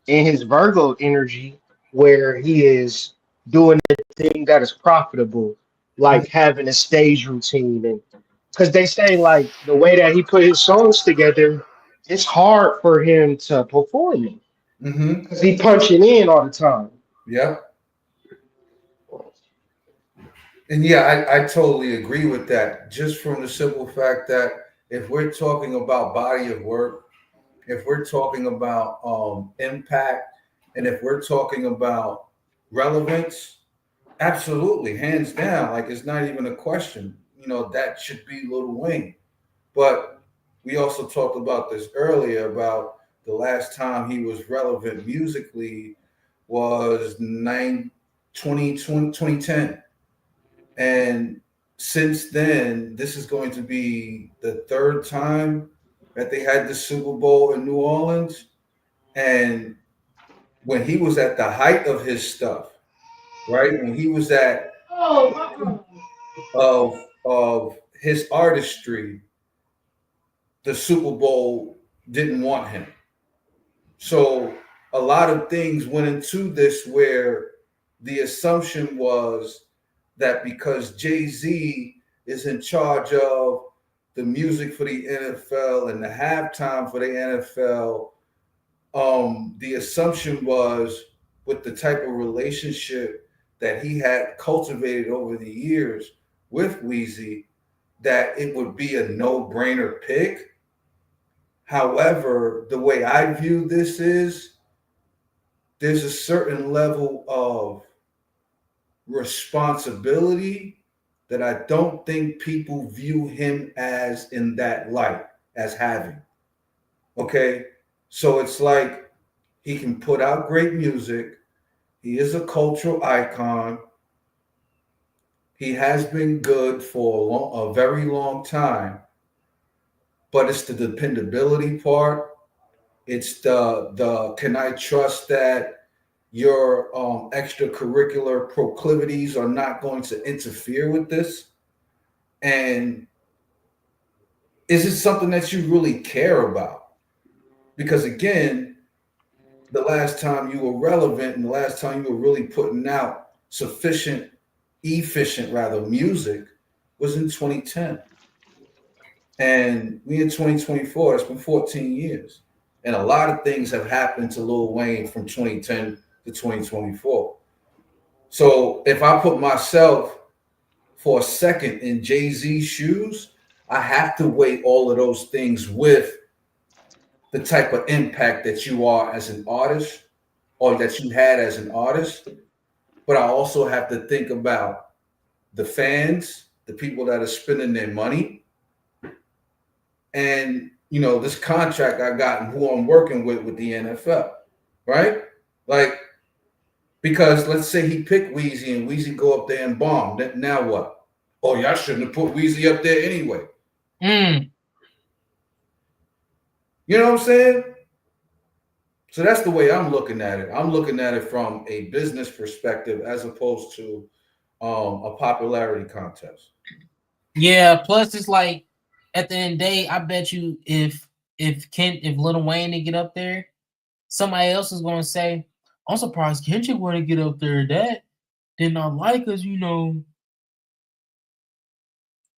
in his Virgo energy where he is doing the thing that is profitable, like having a stage routine. And because they say like the way that he put his songs together, it's hard for him to perform it Mm-hmm. because he punching in all the time. Yep. And yeah, I totally agree with that. Just from the simple fact that if we're talking about body of work, if we're talking about impact, and if we're talking about relevance, absolutely, hands down, like it's not even a question. That should be Lil Wayne. But we also talked about this earlier about the last time he was relevant musically was 2010. And since then, this is going to be the third time that they had the Super Bowl in New Orleans. And when he was at the height of his stuff, right? When he was at of his artistry, the Super Bowl didn't want him. So a lot of things went into this where the assumption was that because Jay-Z is in charge of the music for the NFL and the halftime for the NFL, the assumption was with the type of relationship that he had cultivated over the years with Weezy, that it would be a no-brainer pick. However, the way I view this is there's a certain level of responsibility that I don't think people view him as in that light as having. Okay, so it's like he can put out great music. He is a cultural icon. He has been good for a very long time, but it's the dependability part. It's the can I trust that your extracurricular proclivities are not going to interfere with this? And is it something that you really care about? Because again, the last time you were relevant and the last time you were really putting out efficient music was in 2010. And we in 2024, it's been 14 years. And a lot of things have happened to Lil Wayne from 2010 to 2024. So if I put myself for a second in Jay-Z's shoes, I have to weigh all of those things with the type of impact that you are as an artist or that you had as an artist. But I also have to think about the fans, the people that are spending their money, and this contract I got and who I'm working with the NFL, right? Like, because let's say he picked Weezy and Weezy go up there and bomb. Now what? Oh, y'all shouldn't have put Weezy up there anyway. You know what I'm saying? So that's the way I'm looking at it. I'm looking at it from a business perspective as opposed to a popularity contest. Yeah. Plus, it's like at the end of the day, I bet you if Lil Wayne didn't get up there, somebody else is going to say, "I'm surprised Kendrick wouldn't get up there. That did not like us."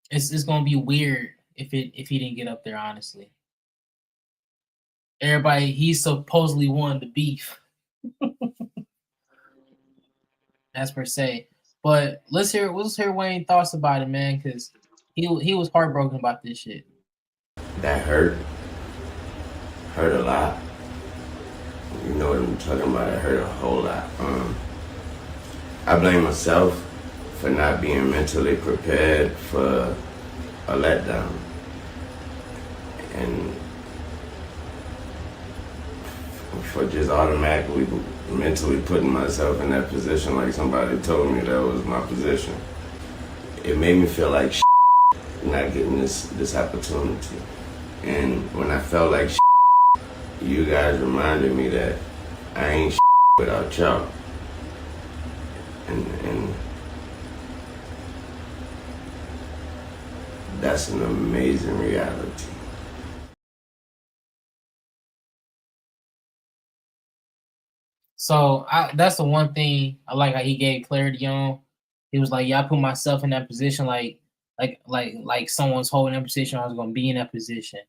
It's going to be weird if he didn't get up there. Honestly, he supposedly won the beef. As per se. But let's hear Wayne's thoughts about it, man, because he was heartbroken about this shit. That hurt a lot. You know what I'm talking about? It hurt a whole lot. I blame myself for not being mentally prepared for a letdown. And for just automatically mentally putting myself in that position like somebody told me that was my position. It made me feel like not getting this opportunity. And when I felt like you guys reminded me that I ain't without y'all. And that's an amazing reality. So that's the one thing I like how he gave clarity on. He was like, "Yeah, I put myself in that position, like someone's holding that position. I was gonna be in that position."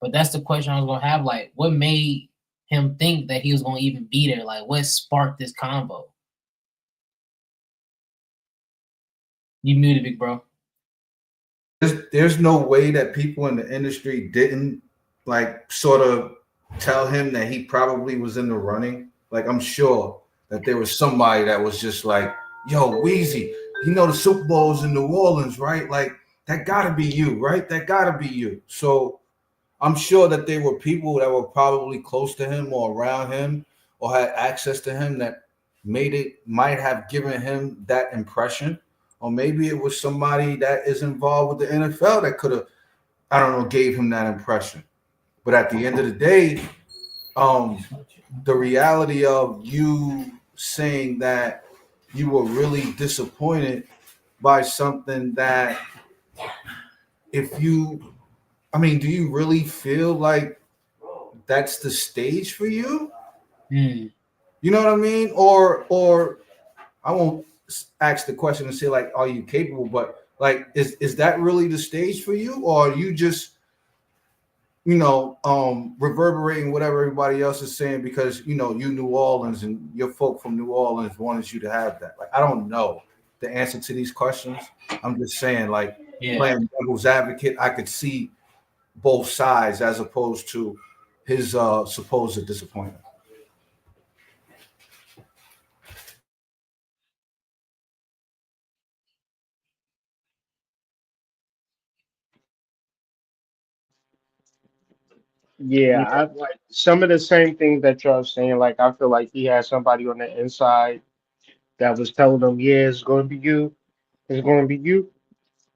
But that's the question I was gonna have. Like, what made him think that he was gonna even be there? Like, what sparked this combo? You muted, big bro. There's no way that people in the industry didn't like sort of tell him that he probably was in the running. Like, I'm sure that there was somebody that was just like, "Yo, Weezy, the Super Bowl's in New Orleans, right? Like, that gotta be you, right? That gotta be you." So I'm sure that there were people that were probably close to him or around him or had access to him that might have given him that impression. Or maybe it was somebody that is involved with the NFL that could have, I don't know, gave him that impression. But at the end of the day, the reality of you saying that you were really disappointed by something that do you really feel like that's the stage for you? You know what I mean? Or I won't ask the question and say like, are you capable? But like, is that really the stage for you? Or are you just, reverberating whatever everybody else is saying because, you New Orleans and your folk from New Orleans wanted you to have that? Like, I don't know the answer to these questions. I'm just saying, like, playing devil's advocate, I could see both sides as opposed to his supposed disappointment. Yeah, You I like some of the same things that y'all saying. Like, I feel like he had somebody on the inside that was telling him, "Yeah, it's going to be you. It's going to be you."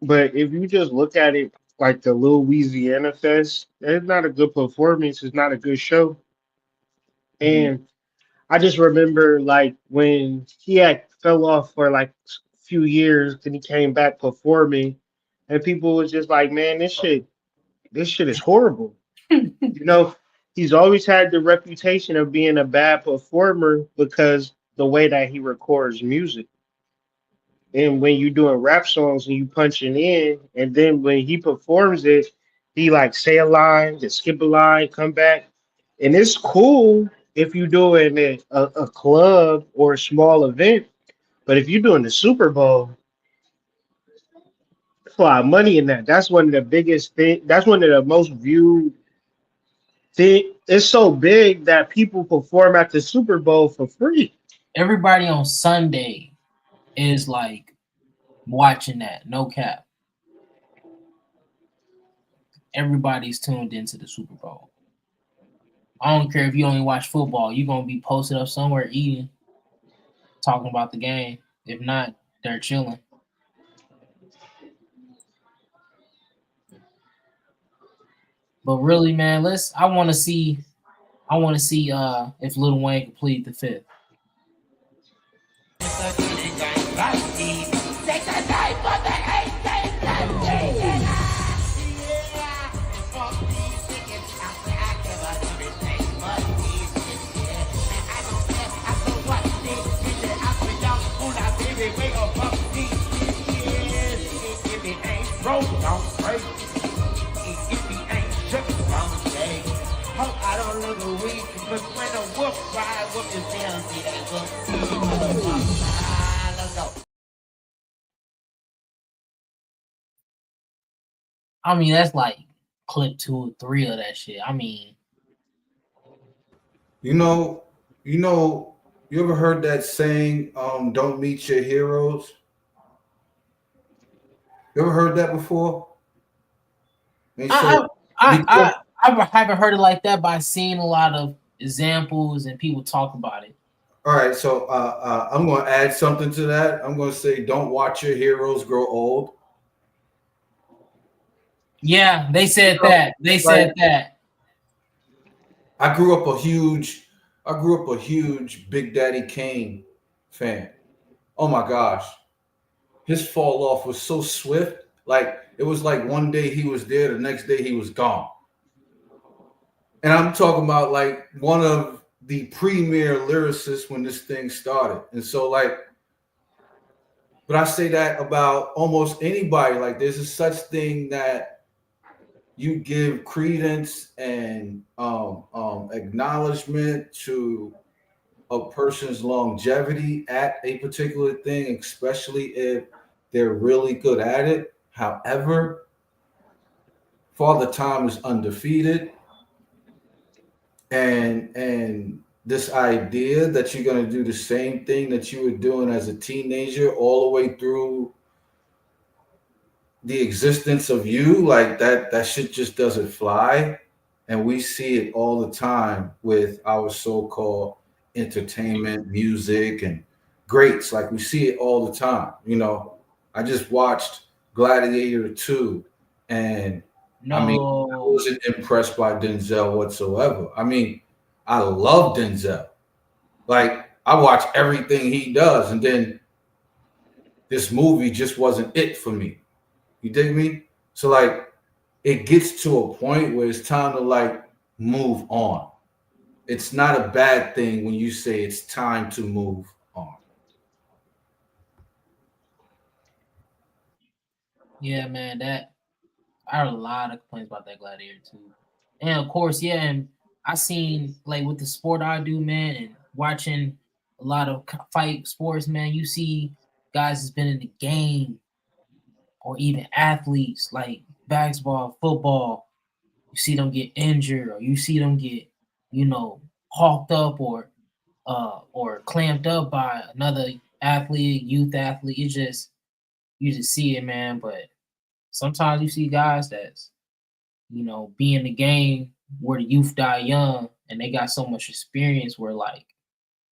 But if you just look at it like the Louisiana Fest, it's not a good performance. It's not a good show. And I just remember like when he had fell off for like a few years, then he came back performing, and people was just like, "Man, this shit is horrible." You know, he's always had the reputation of being a bad performer because the way that he records music. And when you doing rap songs and you punching in, and then when he performs it, he like say a line, then skip a line, come back. And it's cool if you're doing a club or a small event. But if you're doing the Super Bowl, there's a lot of money in that. That's one of the biggest thing. That's one of the most viewed thing. It's so big that people perform at the Super Bowl for free. everybody on Sunday is like watching that. No cap. Everybody's tuned into the Super Bowl. I don't care if you only watch football. You're gonna be posted up somewhere eating, talking about the game. If not, they're chilling. But really, man, I want to see if Lil Wayne can plead the fifth. I mean, that's like clip 2 or 3 of that shit. I mean, You know, you ever heard that saying, don't meet your heroes? You ever heard that before? And I so, I, because, I haven't heard it like that, but I've seen a lot of examples and people talk about it. all right, so I'm going to add something to that. I'm going to say, don't watch your heroes grow old. Yeah, they said that. They Like, said that. I grew up a huge Big Daddy Kane fan. Oh my gosh. His fall off was so swift. Like it was like one day he was there, the next day he was gone. And I'm talking about like one of the premier lyricists when this thing started. And so like, but I say that about almost anybody. Like there's a such thing that you give credence and acknowledgement to a person's longevity at a particular thing, especially if they're really good at it. However, Father Time is undefeated, and this idea that you're going to do the same thing that you were doing as a teenager all the way through the existence of you, like that shit just doesn't fly. And we see it all the time with our so-called entertainment, music, and greats. Like we see it all the time. You know, I just watched Gladiator 2, and I mean, I No. wasn't impressed by Denzel whatsoever. I mean, I love Denzel. Like I watch everything he does, and then this movie just wasn't it for me. You dig me? So like it gets to a point where it's time to like move on. It's not a bad thing when you say it's time to move on. Yeah, man, that I heard a lot of complaints about that Gladiator too. And of course, yeah, and I seen like with the sport I do, man, and watching a lot of fight sports, man, you see guys that's been in the game or even athletes like basketball, football, you see them get injured or you see them get, hawked up or clamped up by another athlete, youth athlete. You just see it, man. But sometimes you see guys that's, be in the game where the youth die young, and they got so much experience where like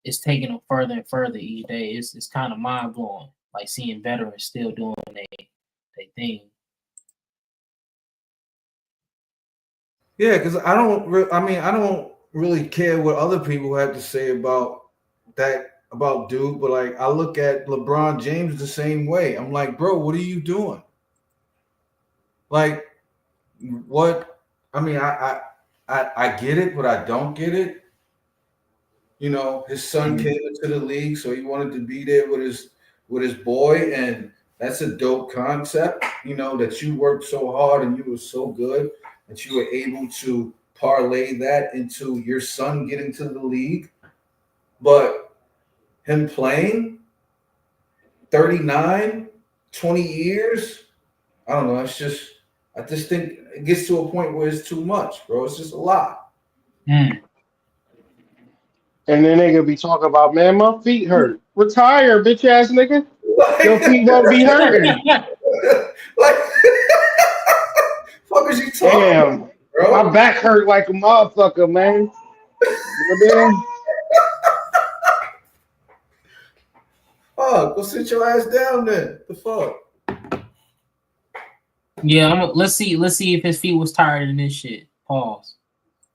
it's taking them further and further each day. It's kind of mind blowing, like seeing veterans still doing they thing. Yeah, because I don't really care what other people have to say about that, about Duke, but like I look at LeBron James the same way. I'm like, bro, what are you doing? Like, what? I mean, I get it, but I don't get it. You know, his son came into the league, so he wanted to be there with his boy, and that's a dope concept. You know, that you worked so hard and you were so good that you were able to parlay that into your son getting to the league. But him playing 39, 20 years, I don't know. I just think it gets to a point where it's too much, bro. It's just a lot. Mm. And then they gonna be talking about, man, my feet hurt. Retire, bitch ass nigga. Your Like, feet won't be hurting. like fuck is you talking Damn. about, My bro? back hurt like a motherfucker, man. You know what I mean? Fuck, go sit your ass down then. The fuck? Yeah, let's see if his feet was tired in this shit. Pause.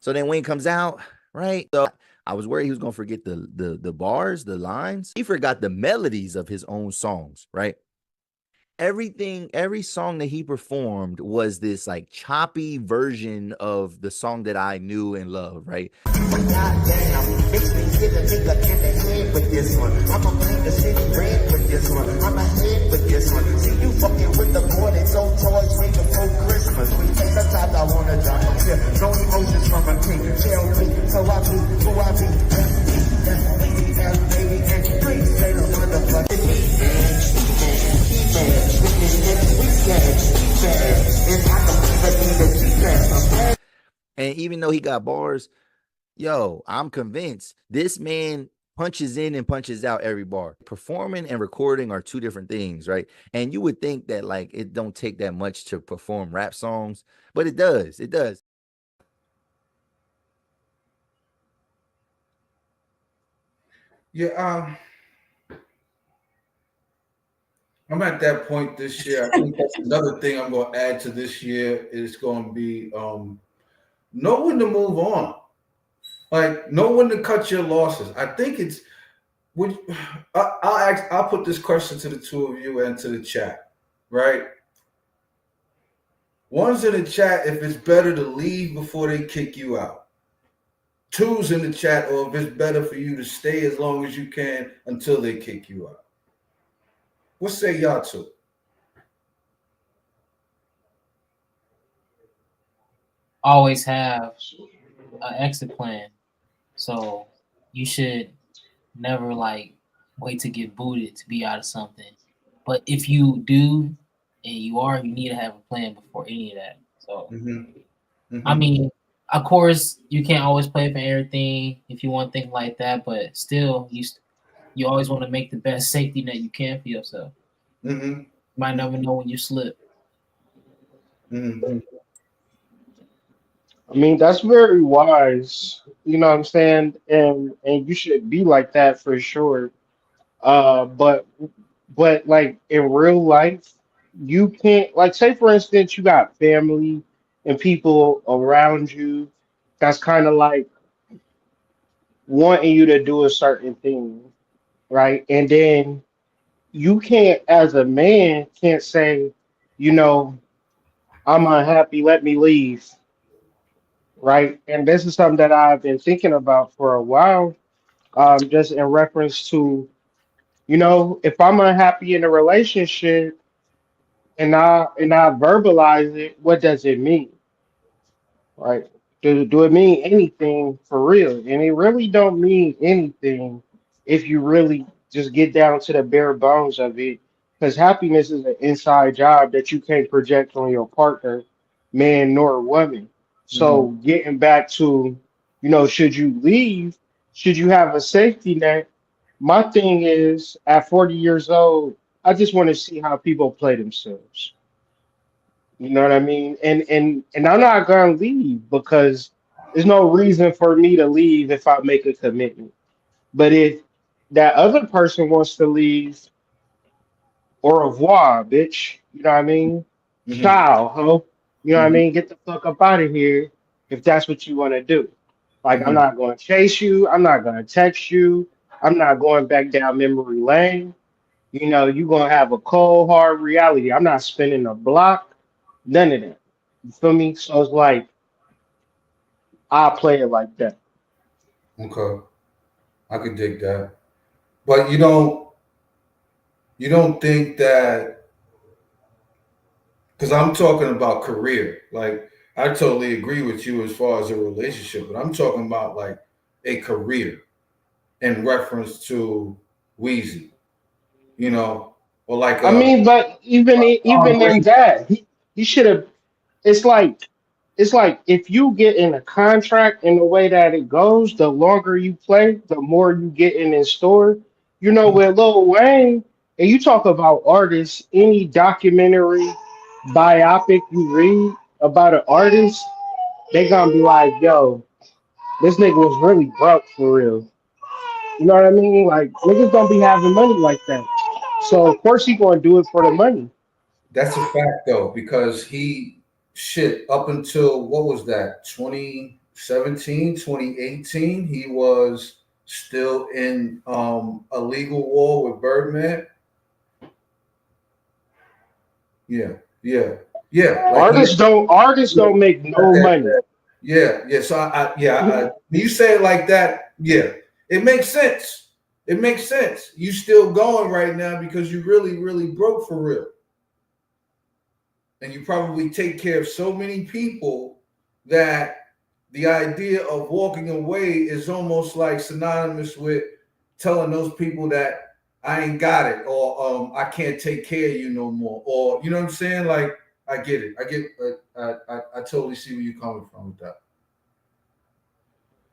So then Wayne comes out, right? So I was worried he was gonna forget the bars, the lines. He forgot the melodies of his own songs, right? Every song that he performed was this like choppy version of the song that I knew and loved, right? And even though he got bars, yo, I'm convinced this man punches in and punches out every bar. Performing and recording are two different things, right? And you would think that like it don't take that much to perform rap songs, but it does. It does. Yeah, I'm at that point this year. I think that's another thing I'm going to add to this year is going to be know when to move on. Like, know when to cut your losses. I think it's. I'll put this question to the two of you and to the chat, right? One's in the chat if it's better to leave before they kick you out. Two's in the chat, or if it's better for you to stay as long as you can until they kick you out. What say y'all two? Always have an exit plan. So you should never like wait to get booted to be out of something. But if you do and you need to have a plan before any of that. So I mean, of course, you can't always play for everything if you want things like that, but still, you always want to make the best safety net you can for yourself. You might never know when you slip. I mean, that's very wise. You know what I'm saying? And you should be like that for sure. But like in real life, you can't like say for instance you got family and people around you that's kind of like wanting you to do a certain thing, right? And then you can't as a man can't say, you know, I'm unhappy, let me leave, right? And this is something that I've been thinking about for a while, just in reference to, you know, if I'm unhappy in a relationship and I verbalize it, what does it mean? Right? Do it mean anything for real? And it really don't mean anything if you really just get down to the bare bones of it. Because happiness is an inside job that you can't project on your partner, man nor woman. So getting back to, you know, should you leave? Should you have a safety net? My thing is, at 40 years old, I just want to see how people play themselves. You know what I mean? And I'm not gonna leave because There's no reason for me to leave if I make a commitment. But if that other person wants to leave, au revoir, bitch. You know what I mean? Mm-hmm. Ciao, ho. You know what I Mm-hmm. mean? Get the fuck up out of here if that's what you want to do. Like, I'm Mm-hmm. not going to chase you. I'm not going to text you. I'm not going back down memory lane. You know, you're going to have a cold, hard reality. I'm not spinning a block. None of that. You feel me? So it's like, I play it like that. Okay, I could dig that. But you don't think that, because I'm talking about career. Like, I totally agree with you as far as a relationship, but I'm talking about like a career in reference to Wheezy, or like I mean, but Tom even in Brady. that, he should have. It's like if you get in a contract in the way that it goes, the longer you play, the more you get in store. You know, with Lil Wayne, and you talk about artists, any documentary, biopic you read about an artist, they gonna be like, yo, this nigga was really broke for real. You know what I mean? Like niggas don't be having money like that. So of course he gonna do it for the money. That's a fact though, because he shit up until what was that, 2017, 2018, he was still in a legal war with Birdman. Yeah, yeah, yeah. Like Artists don't make no money. yeah. So when you say it like that, yeah, it makes sense. It makes sense. You still going right now because you really, really broke for real. And you probably take care of so many people that the idea of walking away is almost like synonymous with telling those people that I ain't got it, or I can't take care of you no more, or you know what I'm saying? Like I get it. I totally see where you're coming from with that.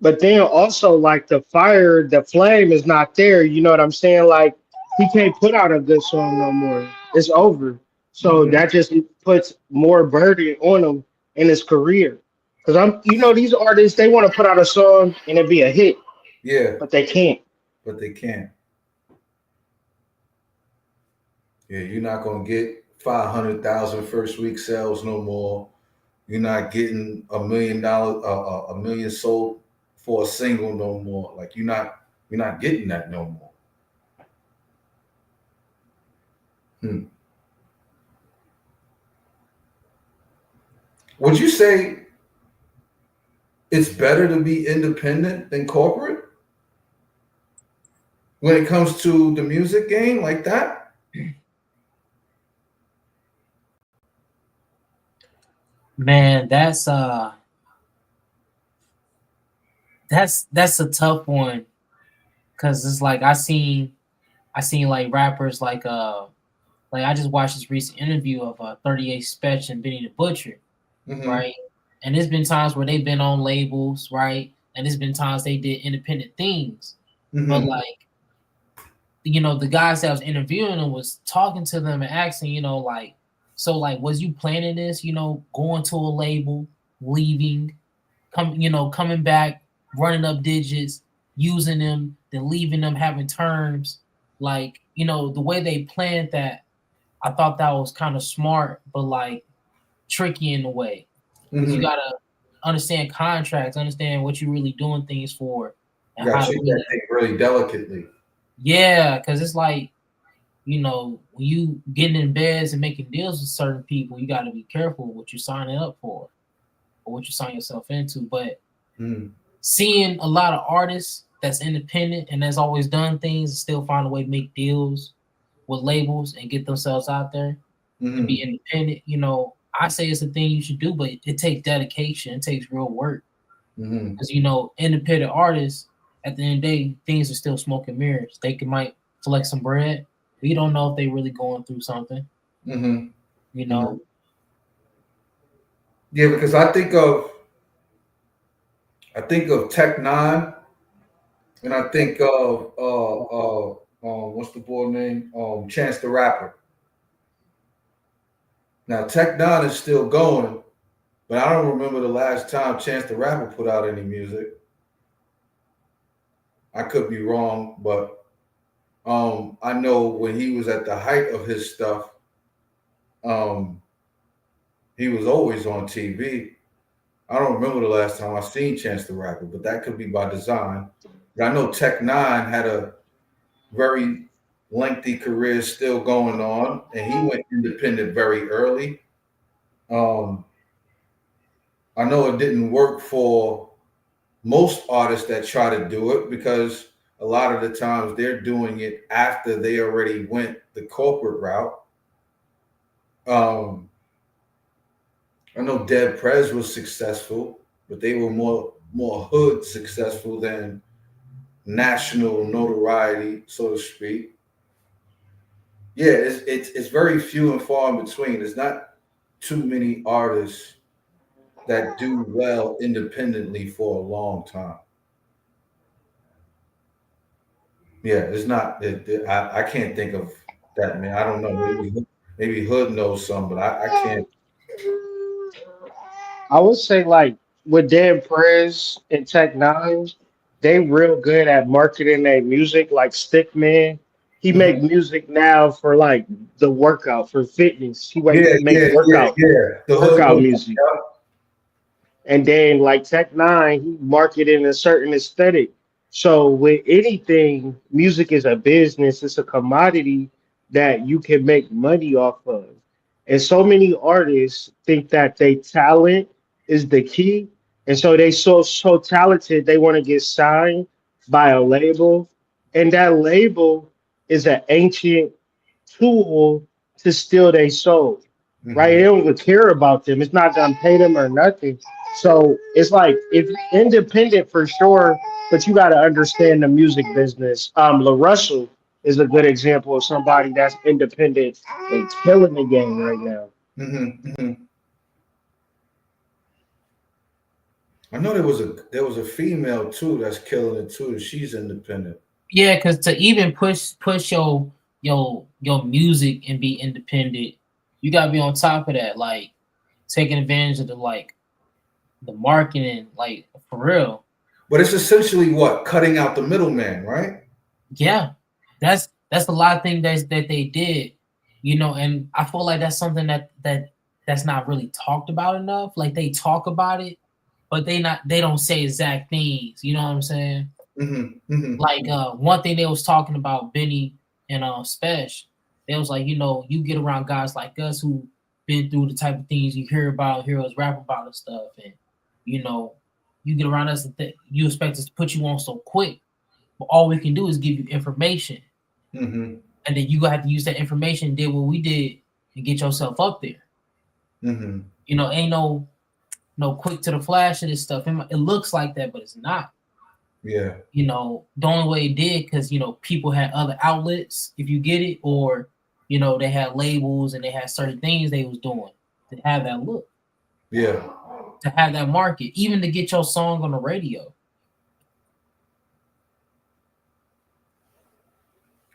But then also like the fire, the flame is not there. You know what I'm saying? Like he can't put out a good song no more. It's over. So Mm-hmm. that just puts more burden on him in his career. Cause these artists they want to put out a song and it be a hit, Yeah, but they can't. but they can't. Yeah, you're not gonna get 500,000 first week sales no more. You're not getting $1 million, a million sold for a single no more. Like you're not getting that no more. Hmm. Would you say it's better to be independent than corporate when it comes to the music game like that? Man, that's a tough one because it's like I seen like rappers like I just watched this recent interview of 38 Special and Benny the Butcher, Mm-hmm. right? And there's been times where they've been on labels, right? And there's been times they did independent things. But Mm-hmm. like, the guys that was interviewing them was talking to them and asking, like, so like was you planning this, going to a label, leaving, coming back, running up digits, using them, then leaving them, having terms. Like, the way they planned that, I thought that was kind of smart, but like tricky in a way. Because you Mm-hmm. gotta understand contracts, understand what you're really doing things for, You and gotta how to treat that really, thing really delicately. yeah. Because it's like, when you getting in beds and making deals with certain people, you got to be careful what you're signing up for or what you sign yourself into. But Mm-hmm. seeing a lot of artists that's independent and that's always done things and still find a way to make deals with labels and get themselves out there and Mm-hmm. be independent, I say it's a thing you should do, but it takes dedication, it takes real work. Mm-hmm. Because independent artists, at the end of the day, things are still smoke and mirrors. Might flex some bread. We don't know if they really going through something, Mm-hmm. you Mm-hmm. know. Yeah, because I think of Tech Nine, and I think of what's the boy name? Chance the Rapper. Now Tech Nine is still going, but I don't remember the last time Chance the Rapper put out any music. I could be wrong, but I know when he was at the height of his stuff, he was always on TV. I don't remember the last time I seen Chance the Rapper, but that could be by design. But I know Tech Nine had a very lengthy career still going on, and he went independent very early. I know it didn't work for most artists that try to do it because a lot of the times they're doing it after they already went the corporate route. I know Dead Prez was successful, but they were more hood successful than national notoriety, so to speak. Yeah, it's very few and far in between. There's not too many artists that do well independently for a long time. Yeah, it's not. I can't think of that, man. I don't know. Maybe Hood knows some, but I can't. I would say like with Dan Perez and Tech Nine, they real good at marketing their music. Like Stickman, he make Mhm. music now for like the workout for fitness. He Yeah, make yeah, yeah, yeah. The Hood workout knows. music. And then like Tech Nine, he marketed a certain aesthetic. So with anything, music is a business, it's a commodity that you can make money off of. And so many artists think that they talent is the key. And so they so talented they want to get signed by a label. And that label is an ancient tool to steal their soul, right? They Mhm. don't even care about them. It's not gonna pay them or nothing. So it's like if independent for sure, but you got to understand the music business. La Russell is a good example of somebody that's independent and killing the game right now. Mhm. Mhm. I know there was a female too that's killing it too. She's independent. Yeah, because to even push your music and be independent, you gotta be on top of that, like taking advantage of the marketing, like for real. But it's essentially what? Cutting out the middleman, right? Yeah, that's a lot of things that they did, and I feel like that's something that's not really talked about enough. Like they talk about it, but they don't say exact things. You know what I'm saying? Mhm. Mhm. Like one thing they was talking about Benny and Spesh, they was like, you get around guys like us who been through the type of things you hear us rap about and stuff, and you know, you get around us and you expect us to put you on so quick, but all we can do is give you information, Mhm. and then you gonna have to use that information and did what we did and get yourself up there. Mhm. Ain't no quick to the flash of this stuff. It looks like that, but it's not. Yeah. The only way it did because people had other outlets, if you get it, or they had labels and they had certain things they was doing to have that look, Yeah. to have that market, even to get your song on the radio.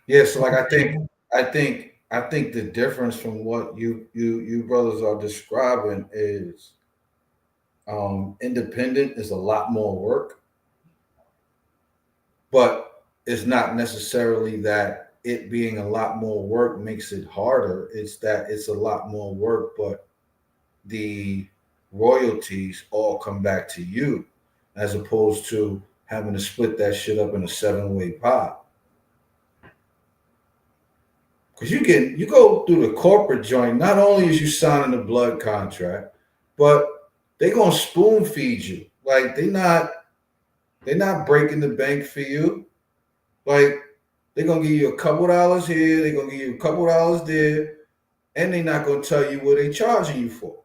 Yeah. So like I think the difference from what you brothers are describing is independent is a lot more work, but it's not necessarily that it being a lot more work makes it harder. It's that it's a lot more work, but the royalties all come back to you as opposed to having to split that shit up in a seven-way pot. Because you go through the corporate joint, not only is you signing a blood contract, but they gonna spoon feed you. Like they're not breaking the bank for you. Like they're gonna give you a couple dollars here, they're gonna give you a couple dollars there, and they're not gonna tell you what they charging you for.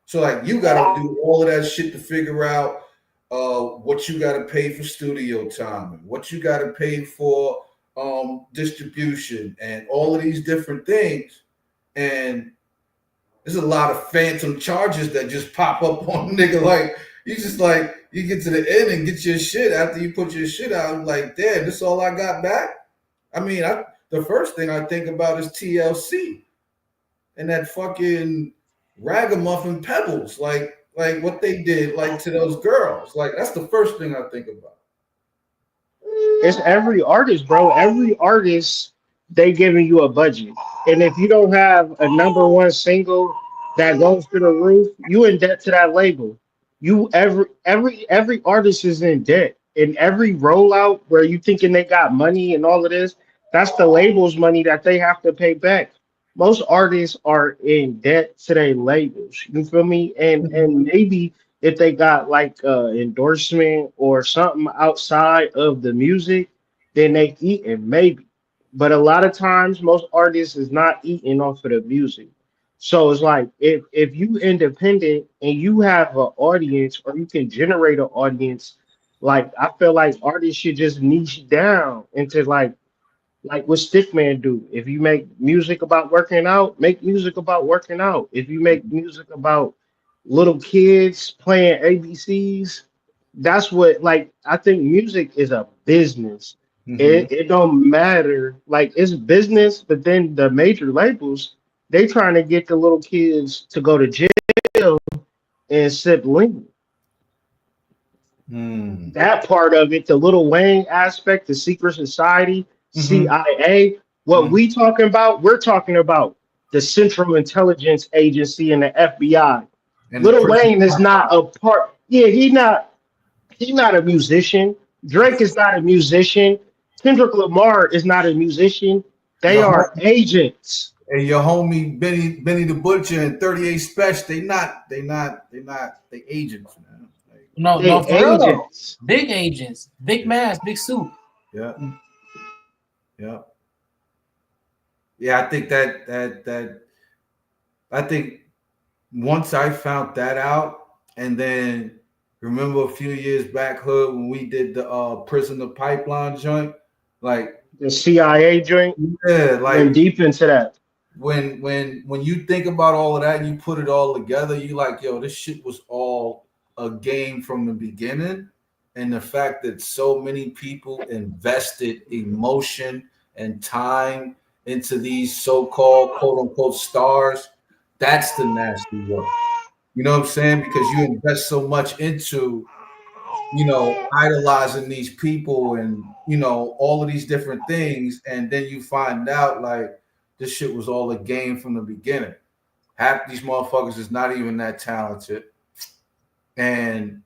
So like you gotta do all of that shit to figure out what you gotta pay for studio time and what you gotta pay for distribution and all of these different things. And there's a lot of phantom charges that just pop up on a nigga. Like you just like you get to the end and get your shit after you put your shit out. I'm like, damn, this all I got back. I mean, the first thing I think about is TLC and that fucking ragamuffin pebbles. Like like what they did, like to those girls. Like that's the first thing I think about. It's every artist, bro. Every artist, they giving you a budget, and if you don't have a number one single that goes to the roof, you in debt to that label. You every artist is in debt, and every rollout where you thinking they got money and all of this, that's the label's money that they have to pay back. Most artists are in debt to their labels. You feel me? And maybe if they got like endorsement or something outside of the music, then they eating maybe. But a lot of times, most artists is not eating off of the music. So it's like if you independent and you have an audience or you can generate an audience, like I feel like artists should just niche down into like what Stickman do. If you make music about working out, make music about working out. If you make music about little kids playing ABCs, that's what like I think music is a business. It don't matter. Like it's business, but then the major labels, they trying to get the little kids to go to jail and sip lean. That part of it, the Little Wayne aspect, the secret society, CIA. What we talking about? We're talking about the Central Intelligence Agency and the FBI. And Little Wayne is not a part. Yeah, he's not a musician. Drake is not a musician. Kendrick Lamar is not a musician. They are agents. And your homie Benny the Butcher and 38 Special, they agents, man. Like, No, for real though. Agents. Big agents, big mask, big suit. yeah. I think that I think once I found that out, and then remember a few years back, Hood, when we did the Prisoner Pipeline joint, like The CIA joint. yeah, like Went deep into that. when you think about all of that and you put it all together, you like, yo, this shit was all a game from the beginning. And the fact that so many people invested emotion and time into these so-called quote-unquote stars, that's the nasty work. You know what I'm saying? Because you invest so much into, idolizing these people and, all of these different things. And then you find out like this shit was all a game from the beginning. Half these motherfuckers is not even that talented. And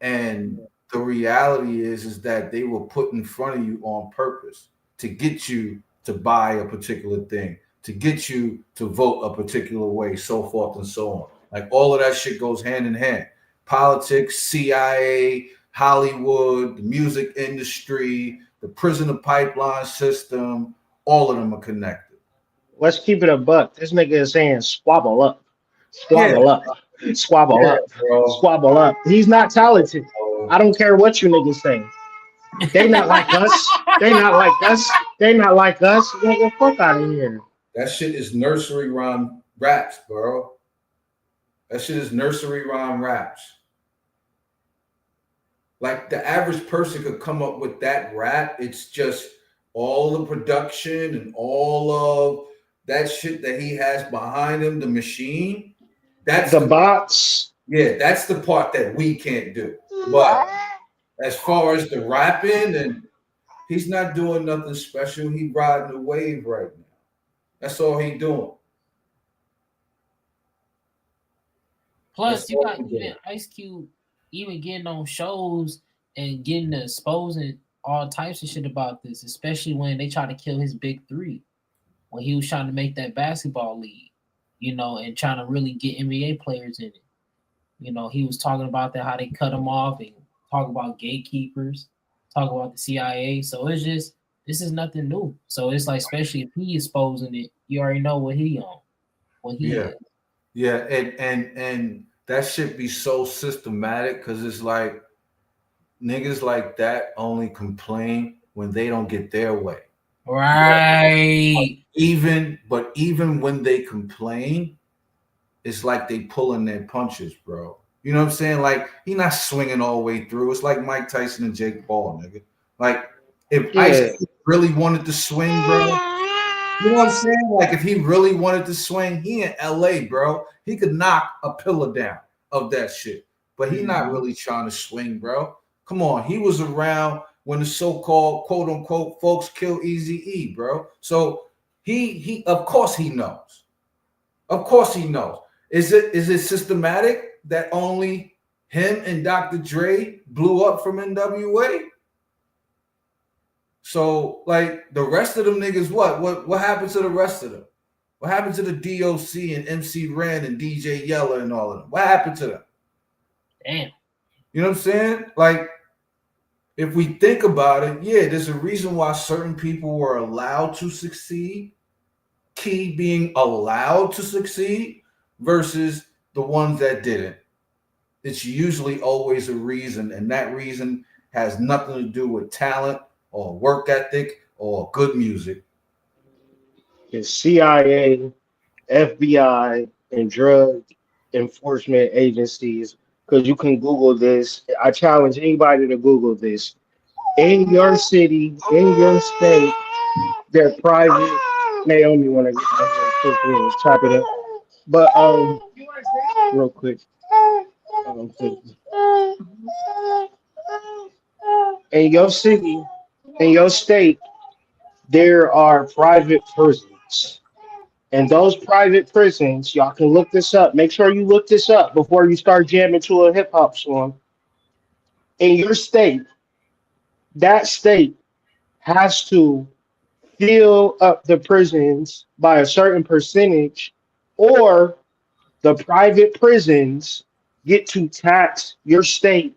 the reality is that they were put in front of you on purpose to get you to buy a particular thing, to get you to vote a particular way, so forth and so on. Like all of that shit goes hand in hand. Politics, CIA, Hollywood, the music industry, the prisoner pipeline system, all of them are connected. Let's keep it a buck. This nigga is saying squabble up. Squabble up. Squabble up. Bro. Squabble up. He's not talented. I don't care what you niggas say. They not like us. They not like us. They not like us. Nigga, fuck out of here. That shit is nursery rhyme raps, bro. That shit is nursery rhyme raps. Like the average person could come up with that rap. It's just all the production and all of that shit that he has behind him, the machine. That's the bots. Yeah, that's the part that we can't do. But as far as the rapping, and he's not doing nothing special. He riding the wave right now. That's all he doing. Plus, you got even Ice Cube even getting on shows and getting exposing all types of shit about this, especially when they try to kill his big three, when he was trying to make that basketball league, and trying to really get NBA players in it. He was talking about that, how they cut him off and talk about gatekeepers, talk about the CIA. So it's just, this is nothing new. So it's like, especially if he exposing it, you already know what he on. What he is. Yeah, and that should be so systematic because it's like niggas like that only complain when they don't get their way. Right. But even when they complain, it's like they pulling their punches, bro. You know what I'm saying? Like he not swinging all the way through. It's like Mike Tyson and Jake Paul, nigga. Like if Ice really wanted to swing, bro. You know what I'm saying? Like if he really wanted to swing, he in LA, bro. He could knock a pillar down of that shit. but he not really trying to swing, bro. Come on, he was around when the so-called quote unquote folks kill Eazy-E, bro. So he of course he knows. Of course he knows. Is it systematic that only him and Dr. Dre blew up from NWA? So like the rest of them niggas, what happened to the rest of them? What happened to the DOC and MC Ren and DJ Yella and all of them? What happened to them? Damn. You know what I'm saying? Like, if we think about it, yeah, there's a reason why certain people were allowed to succeed. Key being allowed to succeed versus the ones that didn't. It's usually always a reason, and that reason has nothing to do with talent or work ethic or good music. The CIA, FBI, and drug enforcement agencies, because you can Google this. I challenge anybody to Google this. In your city, in your state, they're private. Naomi want to get here, chop it up. But real quick. In your city, in your state, there are private prisons. And those private prisons, y'all can look this up. Make sure you look this up before you start jamming to a hip hop song. In your state, that state has to fill up the prisons by a certain percentage, or the private prisons get to tax your state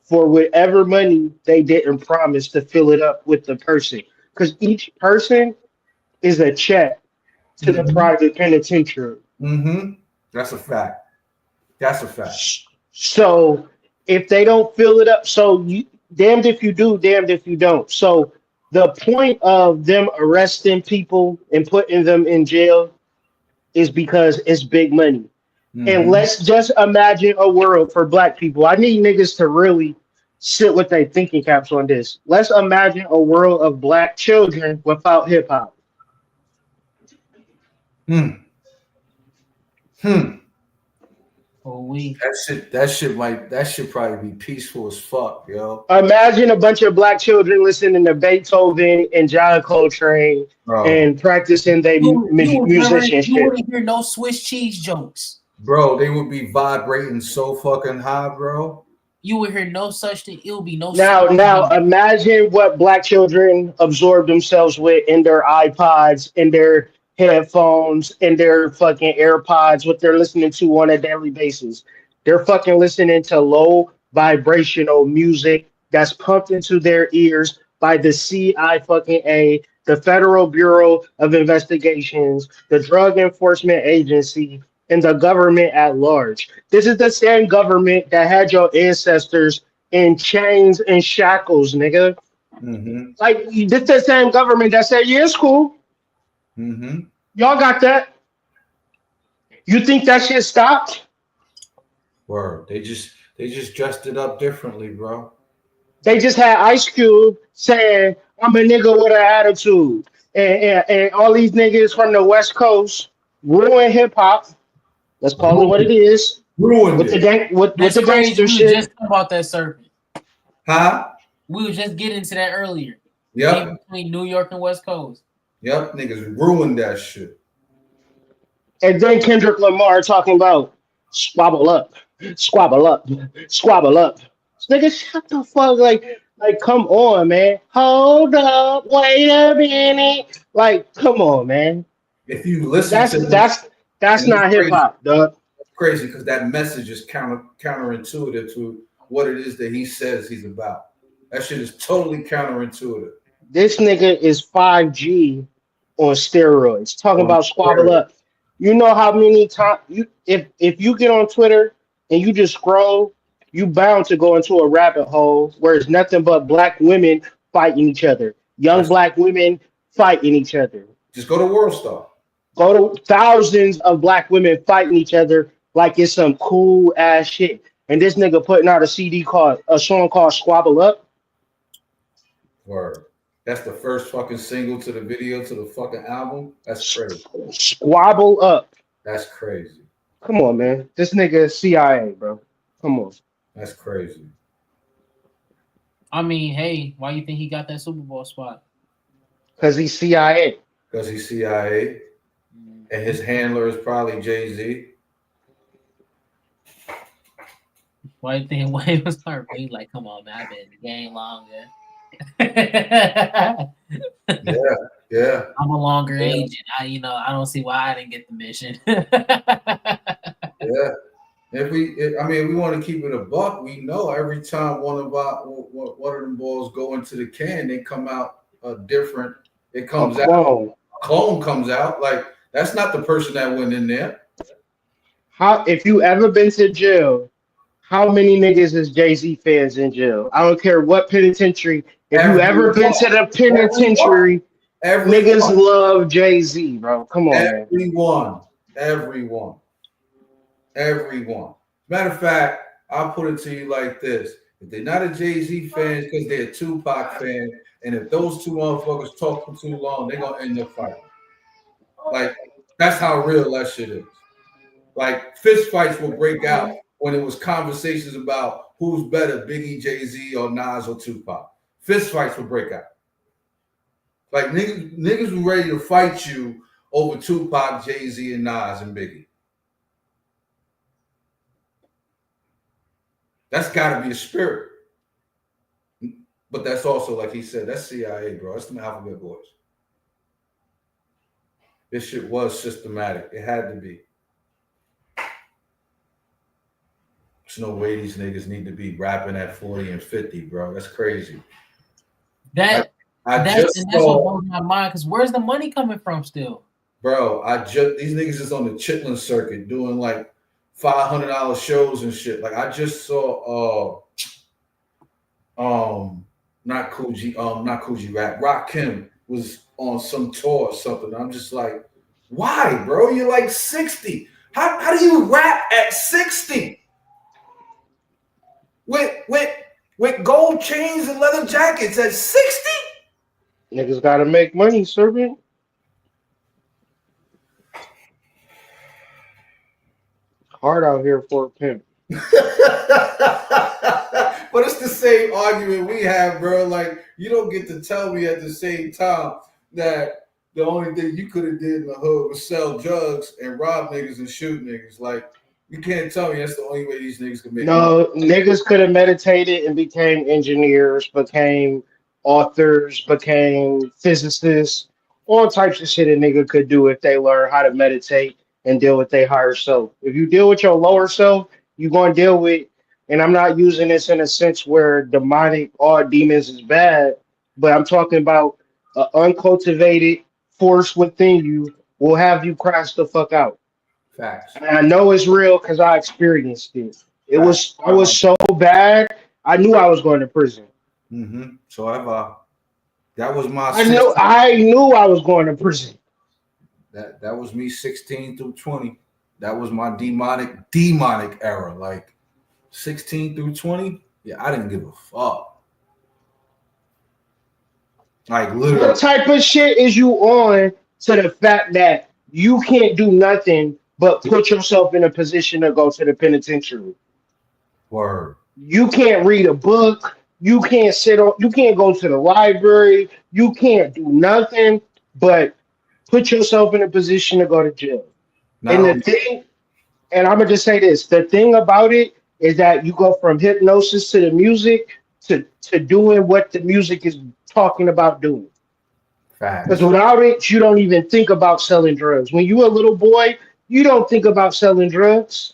for whatever money they didn't promise to fill it up with the person. Because each person is a check to the private penitentiary. That's a fact. That's a fact. So if they don't fill it up, so you damned if you do, damned if you don't. So the point of them arresting people and putting them in jail is because it's big money. And let's just imagine a world for black people. I need niggas to really sit with their thinking caps on this. Let's imagine a world of black children without hip hop. Oh, we. That shit probably be peaceful as fuck, yo. Imagine a bunch of black children listening to Beethoven and John Coltrane and practicing their musicianship. You wouldn't hear no Swiss cheese jokes. Bro, they would be vibrating so fucking high, bro. You would hear no such thing. It would be no. Now imagine what black children absorb themselves with in their iPods, in their headphones, in their fucking AirPods, what they're listening to on a daily basis. They're fucking listening to low vibrational music that's pumped into their ears by the CIA, the Federal Bureau of Investigations, the Drug Enforcement Agency, and the government at large. This is the same government that had your ancestors in chains and shackles, nigga. Like, this the same government that said, yeah, it's cool. Y'all got that. You think that shit stopped? Word. They just dressed it up differently, bro. They just had Ice Cube saying, I'm a nigga with an attitude. And all these niggas from the West Coast ruin hip hop. Let's call it what it is. Ruined with it. With the gangster shit. We were just talking about that serpent. Huh? We were just getting to that earlier. Yep. Between New York and West Coast. Yep, niggas ruined that shit. And then Kendrick Lamar talking about squabble up, squabble up, squabble up. Nigga, shut the fuck, like come on, man. Hold up, wait a minute. Like, come on, man. If you listen that's not hip hop, dog. It's crazy because that message is counterintuitive to what it is that he says he's about. That shit is totally counterintuitive. This nigga is 5G on steroids. Talking about squabble up. You know how many times if you get on Twitter and you just scroll, you bound to go into a rabbit hole where it's nothing but black women fighting each other. Young black women fighting each other. Just go to World Star. Go to thousands of black women fighting each other like it's some cool ass shit. And this nigga putting out a song called Squabble Up. Word. That's the first fucking single to the video to the fucking album. That's crazy. Squabble Up. That's crazy. Come on, man. This nigga is CIA, bro. Come on. That's crazy. I mean, hey, why you think he got that Super Bowl spot? Because he's CIA. Because he's CIA, and his handler is probably Jay-Z. Why you think Wayne was hurt? He like, come on, man, I've been in the game longer. Yeah. I'm a longer agent. I don't see why I didn't get the mission. Yeah. If we want to keep it a buck, we know every time one of them balls go into the can, they come out different. It comes out. A clone comes out. Like, that's not the person that went in there. If you ever been to jail, how many niggas is Jay-Z fans in jail? I don't care what penitentiary. If you ever been to the penitentiary, niggas love Jay-Z, bro. Come on, man. Everyone. Matter of fact, I'll put it to you like this. If they're not a Jay-Z fan, because they're a Tupac fan, and if those two motherfuckers talk for too long, they're going to end up fighting. Like, that's how real that shit is. Like, fist fights will break out when it was conversations about who's better, Biggie, Jay-Z, or Nas, or Tupac. Fist fights will break out. Like, niggas were ready to fight you over Tupac, Jay-Z, and Nas, and Biggie. That's got to be a spirit. But that's also, like he said, that's CIA, bro. That's the alphabet boys. This shit was systematic. It had to be. There's no way these niggas need to be rapping at 40 and 50, bro. That's crazy. That's what blows my mind, because where's the money coming from still? Bro, these niggas is on the Chitlin circuit doing like $500 shows and shit. Like, I just saw not Coogee Rap. Rakim was on some tour or something. I'm just like, why, bro? You're like 60. How do you rap at 60? With gold chains and leather jackets at 60? Niggas gotta make money, servant. Hard out here for a pimp. But it's the same argument we have, bro. Like, you don't get to tell me at the same time that the only thing you could have did in the hood was sell drugs and rob niggas and shoot niggas. Like, you can't tell me that's the only way these niggas can make money. Niggas could have meditated and became engineers, became authors, became physicists, all types of shit a nigga could do if they learn how to meditate and deal with their higher self. If you deal with your lower self, you're going to deal with, and I'm not using this in a sense where demonic or demons is bad, but I'm talking about an uncultivated force within you will have you crash the fuck out. Facts. And I know it's real because I experienced it. I was so bad, I knew I was going to prison. Mm-hmm. So that was my. I knew I was going to prison. That was me 16 through 20. That was my demonic era. Like 16 through 20. Yeah, I didn't give a fuck. Like, literally. What type of shit is you on to the fact that you can't do nothing but put yourself in a position to go to the penitentiary? Word. You can't read a book. You can't you can't go to the library. You can't do nothing but put yourself in a position to go to jail. And I'm gonna just say this, the thing about it is that you go from hypnosis to the music to doing what the music is talking about doing. Because without it, you don't even think about selling drugs. When you're a little boy, you don't think about selling drugs.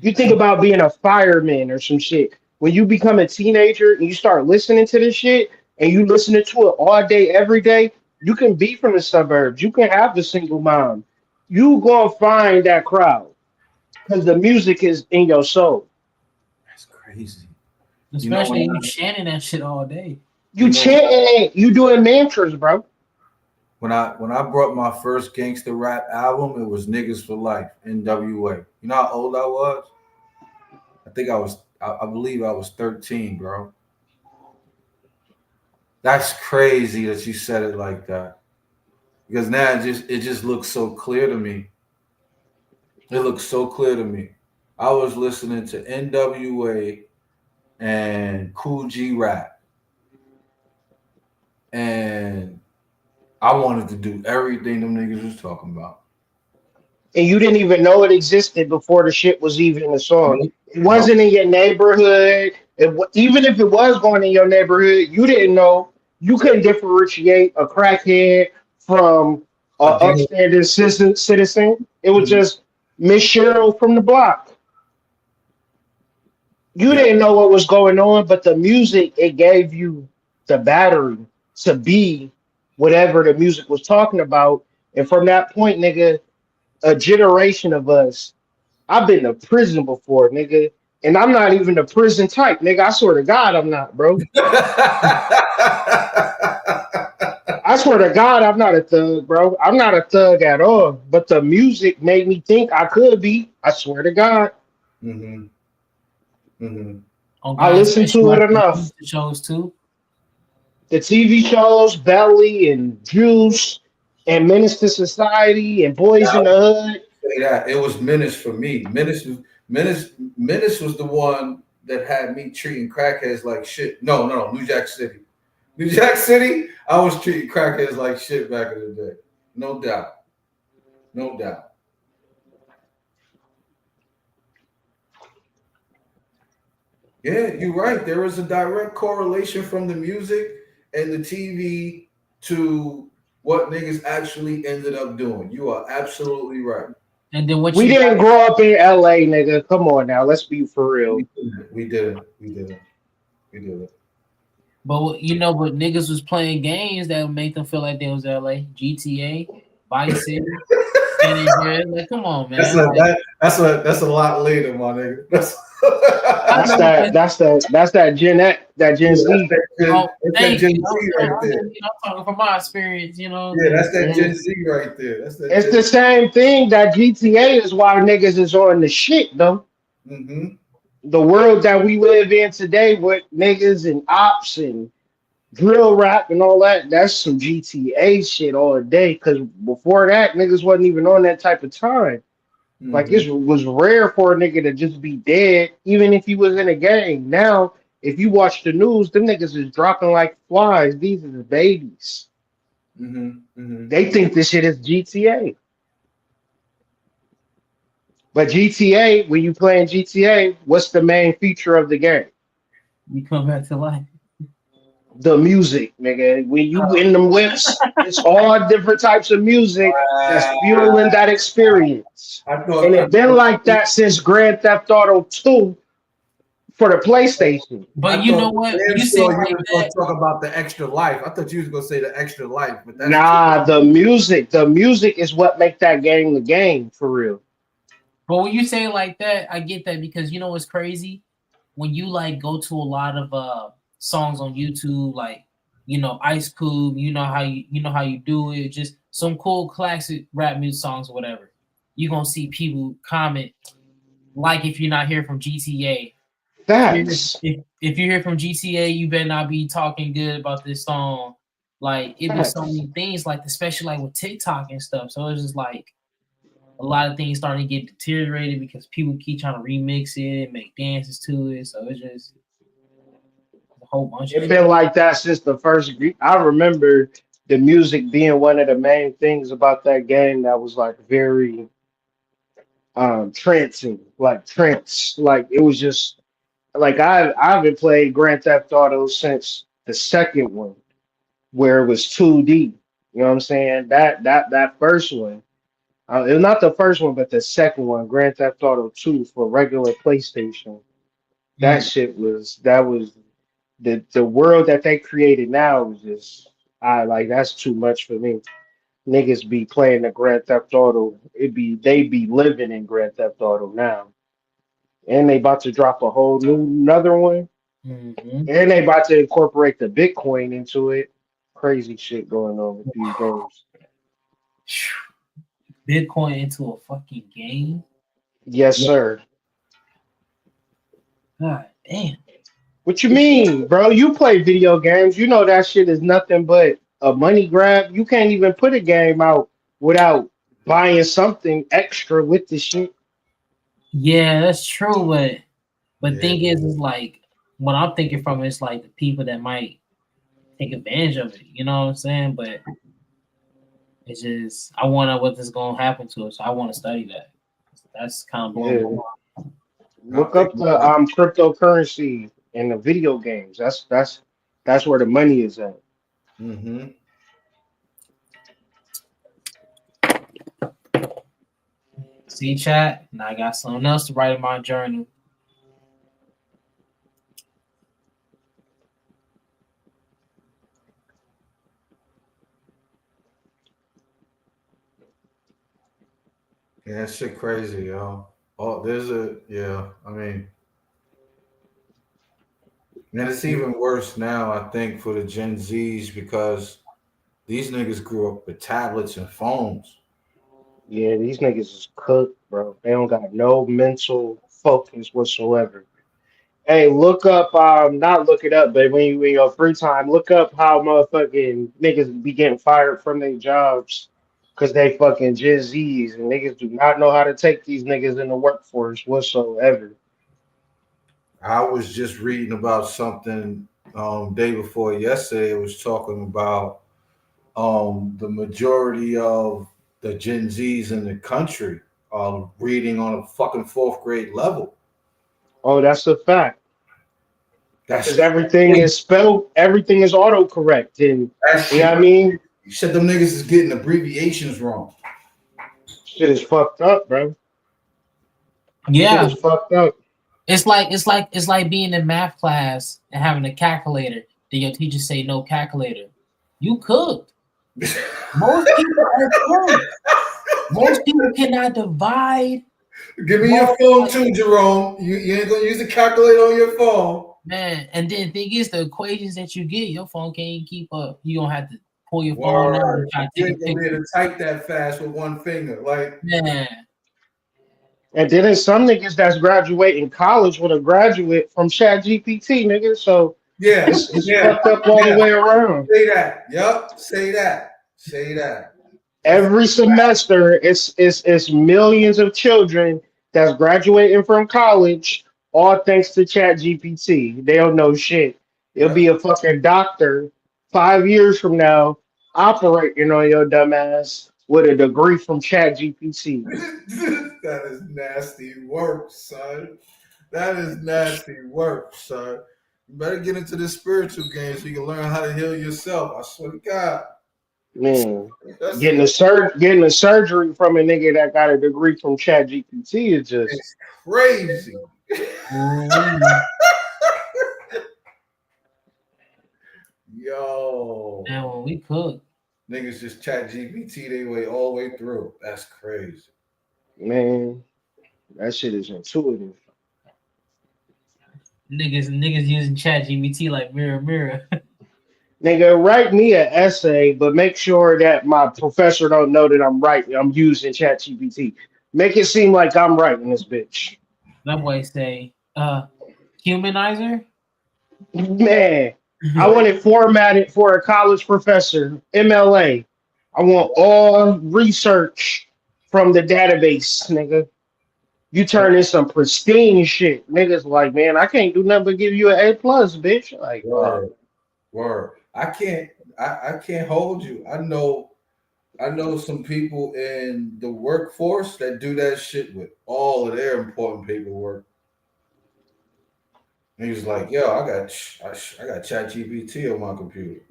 You think about being a fireman or some shit. When you become a teenager and you start listening to this shit and you listening to it all day, every day, you can be from the suburbs. You can have the single mom. You gonna find that crowd because the music is in your soul. That's crazy. Especially you chanting that shit all day. You chanting, you doing mantras, bro. When I brought my first gangster rap album, it was Niggas for Life, NWA. You know how old I was? I believe I was 13, bro. That's crazy that you said it like that. Because now it just looks so clear to me. It looks so clear to me. I was listening to NWA and Cool G Rap, and I wanted to do everything them niggas was talking about. And you didn't even know it existed before the shit was even in the song. Nope. It wasn't in your neighborhood. Even if it was going in your neighborhood, you didn't know. You couldn't differentiate a crackhead from an upstanding citizen. It was just Miss Cheryl from the block. You didn't know what was going on, but the music, it gave you the battery to be whatever the music was talking about. And from that point, nigga, a generation of us, I've been to prison before, nigga. And I'm not even a prison type, nigga. I swear to God, I'm not, bro. I swear to God, I'm not a thug, bro. I'm not a thug at all. But the music made me think I could be. I swear to God. Mm-hmm. Mm-hmm. Oh, I guys, listened to it enough. The shows too. The TV shows, Belly and Juice and Menace to Society and Boys in the Hood. Say that. It was Menace for me. Menace was the one that had me treating crackheads like shit. No, New Jack City. New Jack City, I was treating crackheads like shit back in the day. No doubt. No doubt. Yeah, you're right. There is a direct correlation from the music and the TV to what niggas actually ended up doing. You are absolutely right. And then what we didn't grow up in LA, nigga. Come on now, let's be for real. We didn't. But you know, but niggas was playing games that would make them feel like they was LA, GTA, Vice City. Like, come on, man. That's a lot later, my nigga. That's that Gen X, that Gen Z. That's Gen Z right there. I'm talking from my experience, you know. Yeah, that's that Gen Z right there. It's the same thing. That GTA is why niggas is on the shit, though. Mm-hmm. The world that we live in today with niggas and ops and drill rap and all that, that's some GTA shit all day. Because before that, niggas wasn't even on that type of time. Mm-hmm. Like, it was rare for a nigga to just be dead, even if he was in a gang. Now, if you watch the news, them niggas is dropping like flies. These are the babies. Mm-hmm. Mm-hmm. They think this shit is GTA. But GTA, when you playing GTA, what's the main feature of the game? You come back to life. The music, nigga. When you in them whips, it's all different types of music that's fueling that experience. And it's been like that since Grand Theft Auto 2 for the PlayStation. But you know what? You said like you was going to talk about the extra life. I thought you was going to say the extra life. But that's nah, the music is what make that game the game for real. But when you say it like that, I get that because you know what's crazy? When you like go to a lot of songs on YouTube, like you know Ice Cube, you know how you do it, just some cool classic rap music songs or whatever. You're gonna see people comment like if you're not here from GTA. That's if you hear from GTA, you better not be talking good about this song. Like it was so many things, like especially like with TikTok and stuff. So it's just like a lot of things starting to get deteriorated because people keep trying to remix it and make dances to it. So it's just a whole bunch. It's been like that since the first. I remember the music being one of the main things about that game that was like very trancing, like trance. Like it was just like I've been playing Grand Theft Auto since the second one, where it was 2D. You know what I'm saying? That first one. It was not the first one, but the second one, Grand Theft Auto 2 for regular PlayStation. That shit was the world that they created now was just that's too much for me. Niggas be playing the Grand Theft Auto. They be living in Grand Theft Auto now. And they about to drop a whole another one. Mm-hmm. And they about to incorporate the Bitcoin into it. Crazy shit going on with these games. Bitcoin into a fucking game? Yes, sir. God damn. What you mean, bro? You play video games. You know that shit is nothing but a money grab. You can't even put a game out without buying something extra with the shit. Yeah, that's true, but Yeah. thing is like what I'm thinking from is like the people that might take advantage of it. You know what I'm saying? But it's just I wonder what is gonna happen to us. So I want to study that. That's kind of blowing Yeah. my mind. I Look think up the cryptocurrency in the video games. That's where the money is at. mm-hmm. See chat. Now I got something else to write in my journal. Yeah, that shit crazy, yo. Oh, I mean, and it's even worse now, I think, for the Gen Zs because these niggas grew up with tablets and phones. Yeah, these niggas is cooked, bro. They don't got no mental focus whatsoever. Hey, look up, not look it up, but when you in your free time, look up how motherfucking niggas be getting fired from their jobs because they fucking Gen Zs and niggas do not know how to take these niggas in the workforce whatsoever. I was just reading about something day before yesterday. It was talking about the majority of the Gen Zs in the country are reading on a fucking fourth grade level. Oh, that's a fact. That's Because everything is spelled, everything is autocorrect, and that you know shit. what I mean? You said them niggas is getting abbreviations wrong. Shit is fucked up, bro. Shit Yeah, is fucked up. it's like being in math class and having a calculator. Then your teacher say no calculator. You cooked. Most people are cooked. Most people cannot divide. Give me your phone too, Jerome. You ain't gonna use the calculator on your phone. Man, and then the thing is, the equations that you get, your phone can't even keep up. You gonna have to pull your phone out Word. and try to You take a ain't gonna be able picture. to type that fast with one finger. Like, Man, And then there's some niggas that's graduating college with a graduate from Chat GPT, nigga. So yeah, it's yeah, fucked up all the yeah. way around. Say that. Yup. Say that. Say that. That's Every semester, it's millions of children that's graduating from college, all thanks to Chat GPT. They don't know shit. It'll yep. be a fucking doctor 5 years from now operating on your dumb ass with a degree from Chat GPT. That is nasty work, son. That is nasty work, son. You better get into this spiritual game so you can learn how to heal yourself. I swear to God. Man, That's getting a surgery from a nigga that got a degree from Chat GPT is just it's crazy. ooh, Yo. man, when we cook, Niggas just chat GPT their way all the way through. That's crazy. man, that shit is intuitive. niggas using Chat GBT like mirror. Nigga, write me an essay, but make sure that my professor don't know that I'm writing. I'm using ChatGPT. Make it seem like I'm writing this bitch. That boy say, humanizer. Man, I want it formatted for a college professor, MLA. I want all research from the database, nigga. You turn in some pristine shit. Niggas like, man, I can't do nothing but give you an A plus, bitch. Like, Word. Word. I can't hold you. I know some people in the workforce that do that shit with all of their important paperwork. And he's like, yo, I got Chat GPT on my computer.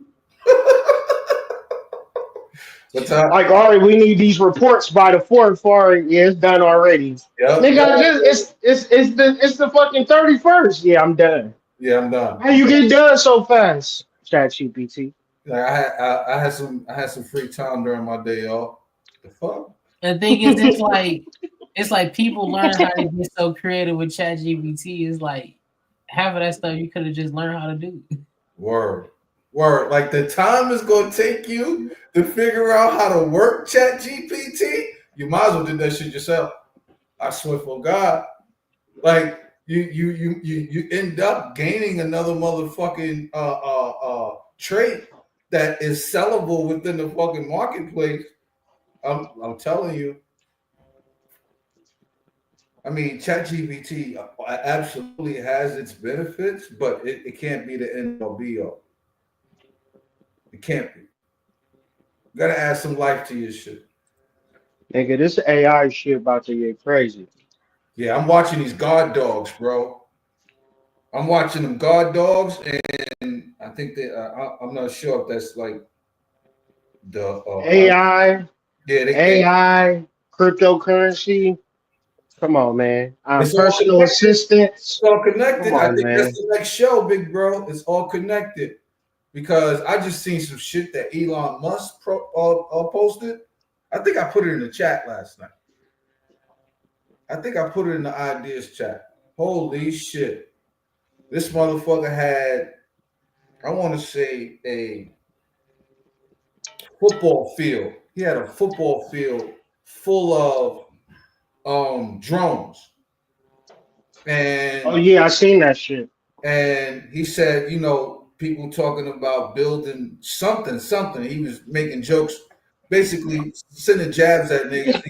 What time? Like, all right, we need these reports by the fourth. All right, yeah, it's done already. Yep. Nigga, I just it's the fucking 31st. Yeah, I'm done. Yeah, I'm done. How you get done so fast? Chat GPT. Like I had some free time during my day off. The fuck? The thing is, it's like people learn how to get so creative with Chat GBT. It's like half of that stuff you could have just learned how to do. Word. Word. Like the time is gonna take you to figure out how to work Chat GPT. You might as well do that shit yourself. I swear for God. Like you end up gaining another motherfucking trait that is sellable within the fucking marketplace. I'm telling you. I mean, ChatGPT absolutely has its benefits, but it can't be the end all be all. It can't be. You gotta add some life to your shit. Nigga, this AI shit about to get crazy. Yeah, I'm watching these guard dogs, bro. I'm watching them guard dogs, and I think that I'm not sure if that's like the AI, yeah, AI, cryptocurrency. Come on, man. it's all Personal connected. It's assistants. all Come connected. I on, think that's man. the next show, big bro. It's all connected because I just seen some shit that Elon Musk posted. I think I put it in the chat last night. I think I put it in the ideas chat. Holy shit. This motherfucker had, I want to say, a football field. He had a football field full of drones. Oh And yeah, I seen that shit. he said, people talking about building something. He was making jokes, basically sending jabs at niggas.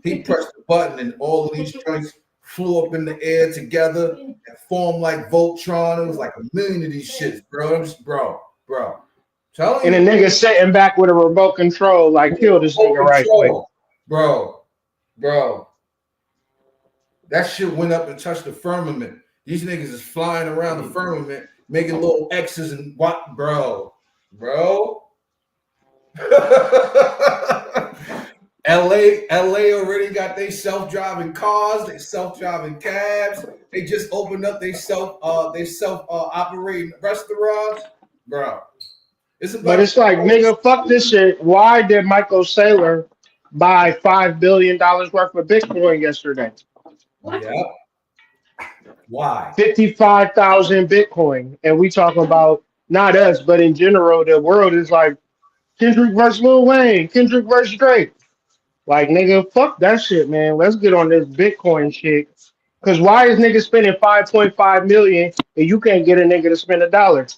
He pressed the button and all of these joints flew up in the air together and formed like Voltron. It was like a million of these shits, bro. I'm just, bro. Telling And a you, nigga sitting back with a remote control, like kill this full nigga right quick. control. Bro. That shit went up and touched the firmament. These niggas is flying around the firmament, making little X's and what, bro. LA already got they self-driving cars, they self-driving cabs. They just opened up they self operating restaurants, bro. But it's like, nigga, fuck this shit. Why did Michael Saylor buy $5 billion worth of Bitcoin yesterday? Yeah. Why? 55,000 Bitcoin. And we talking about not us, but in general, the world is like Kendrick versus Lil Wayne, Kendrick versus Drake. Like, nigga, fuck that shit, man. Let's get on this Bitcoin shit. Cause why is nigga spending 5.5 million and you can't get a nigga to spend $1?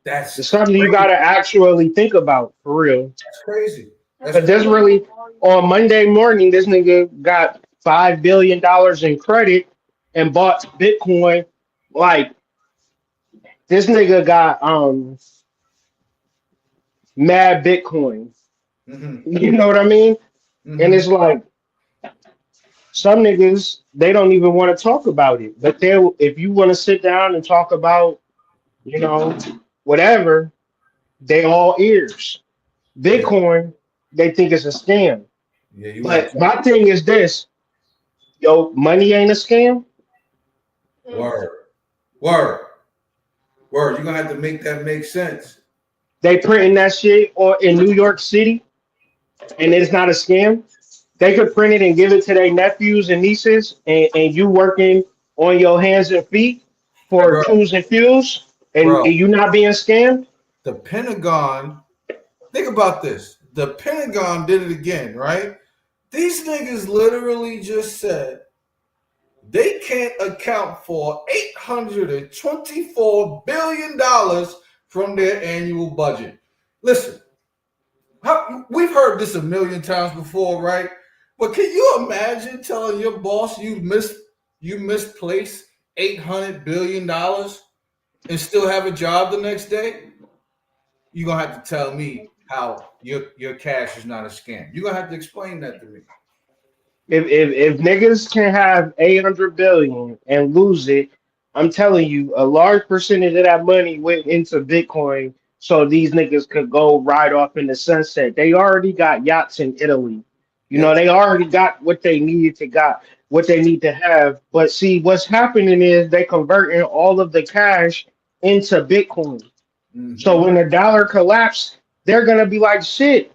That's It's something you crazy. gotta actually think about for real. That's crazy. But there's really on Monday morning, this nigga got $5 billion in credit and bought Bitcoin. Like this nigga got mad Bitcoin. Mm-hmm. You know what I mean? Mm-hmm. And it's like some niggas, they don't even want to talk about it. But they if you want to sit down and talk about, whatever, they all ears. Bitcoin, they think it's a scam. Yeah, But my thing is this, money ain't a scam. Word. You're gonna have to make that make sense. They printing that shit or in New York City, and it's not a scam. They could print it and give it to their nephews and nieces, and you working on your hands and feet for tools and fuels, and you not being scammed. The Pentagon, think about this. The Pentagon did it again, right? These niggas literally just said they can't account for $824 billion from their annual budget. Listen, we've heard this a million times before, right? But can you imagine telling your boss you misplaced $800 billion and still have a job the next day? You're gonna have to tell me how your cash is not a scam. You're gonna have to explain that to me. If niggas can have 800 billion and lose it, I'm telling you, a large percentage of that money went into Bitcoin so these niggas could go ride off in the sunset. They already got yachts in Italy. They already got what they need to have. But see, what's happening is they converting all of the cash into Bitcoin. Mm-hmm. So when the dollar collapsed, they're gonna be like, shit,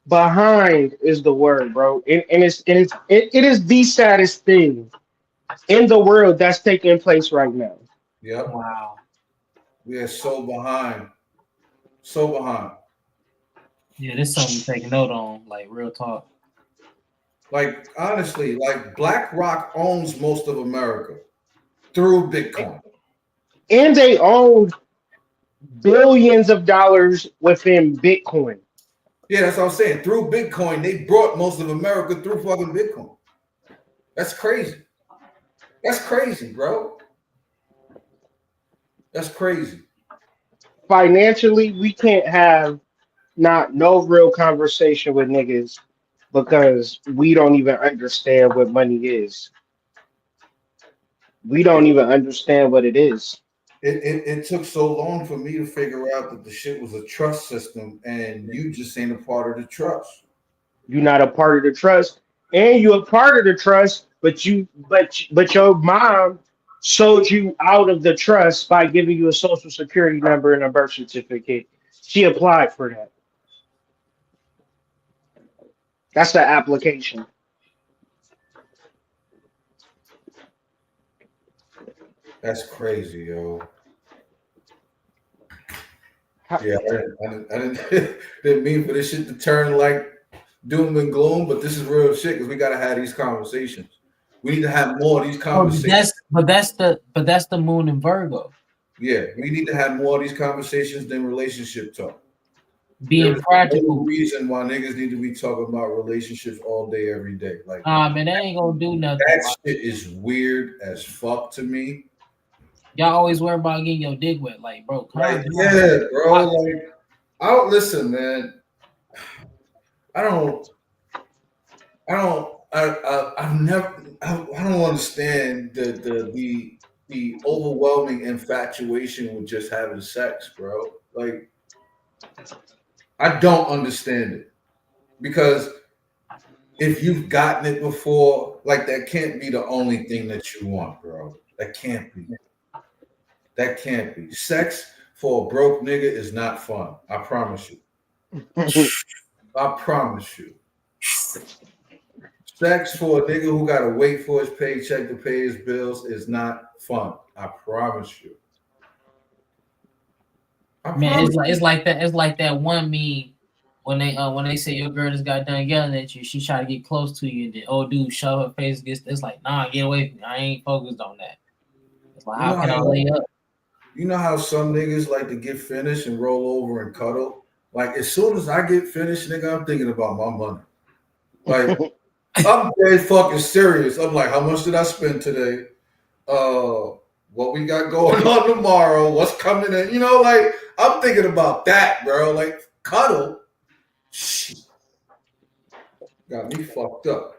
behind is the word, bro. And it is the saddest thing in the world that's taking place right now. Yep. Wow. We are so behind. Yeah, this is something to take a note on, like real talk. Like honestly, like BlackRock owns most of America through Bitcoin. And they own billions of dollars within Bitcoin. Yeah, that's what I'm saying. Through Bitcoin, they brought most of America through fucking Bitcoin. That's crazy. That's crazy, bro. That's crazy. Financially, we can't have no real conversation with niggas because we don't even understand what money is. We don't even understand what it is. It took so long for me to figure out that the shit was a trust system, and you just ain't a part of the trust. You're not a part of the trust, and you're a part of the trust, but your mom sold you out of the trust by giving you a social security number and a birth certificate. She applied for that. That's the application. That's crazy, yo. How- Yeah, I didn't, didn't mean for this shit to turn like doom and gloom, but this is real shit because we gotta have these conversations. We need to have more of these conversations. That's the moon in Virgo. Yeah, we need to have more of these conversations than relationship talk. Being There's practical. no reason why niggas need to be talking about relationships all day, every day. Like, Man, that ain't gonna do nothing. that shit is weird as fuck to me. Y'all always worry about getting your dick wet, like, bro. Like, yeah, bro. Like, I don't listen, man. I don't understand the overwhelming infatuation with just having sex, bro. Like, I don't understand it because if you've gotten it before, like, that can't be the only thing that you want, bro. That can't be. That can't be. Sex for a broke nigga is not fun. I promise you. I promise you. Sex for a nigga who gotta wait for his paycheck to pay his bills is not fun. I promise you. Man, it's like that. It's like that one meme when they say your girl just got done yelling at you. She tried to get close to you, and then old dude shove her face against. It's like, nah, get away from me. I ain't focused on that. It's like, how can I lay up? You know how some niggas like to get finished and roll over and cuddle? Like, as soon as I get finished, nigga, I'm thinking about my money. Like, I'm very fucking serious. I'm like, how much did I spend today? What we got going on tomorrow? What's coming in? You know, like, I'm thinking about that, bro. Like, cuddle. Shit. Got me fucked up.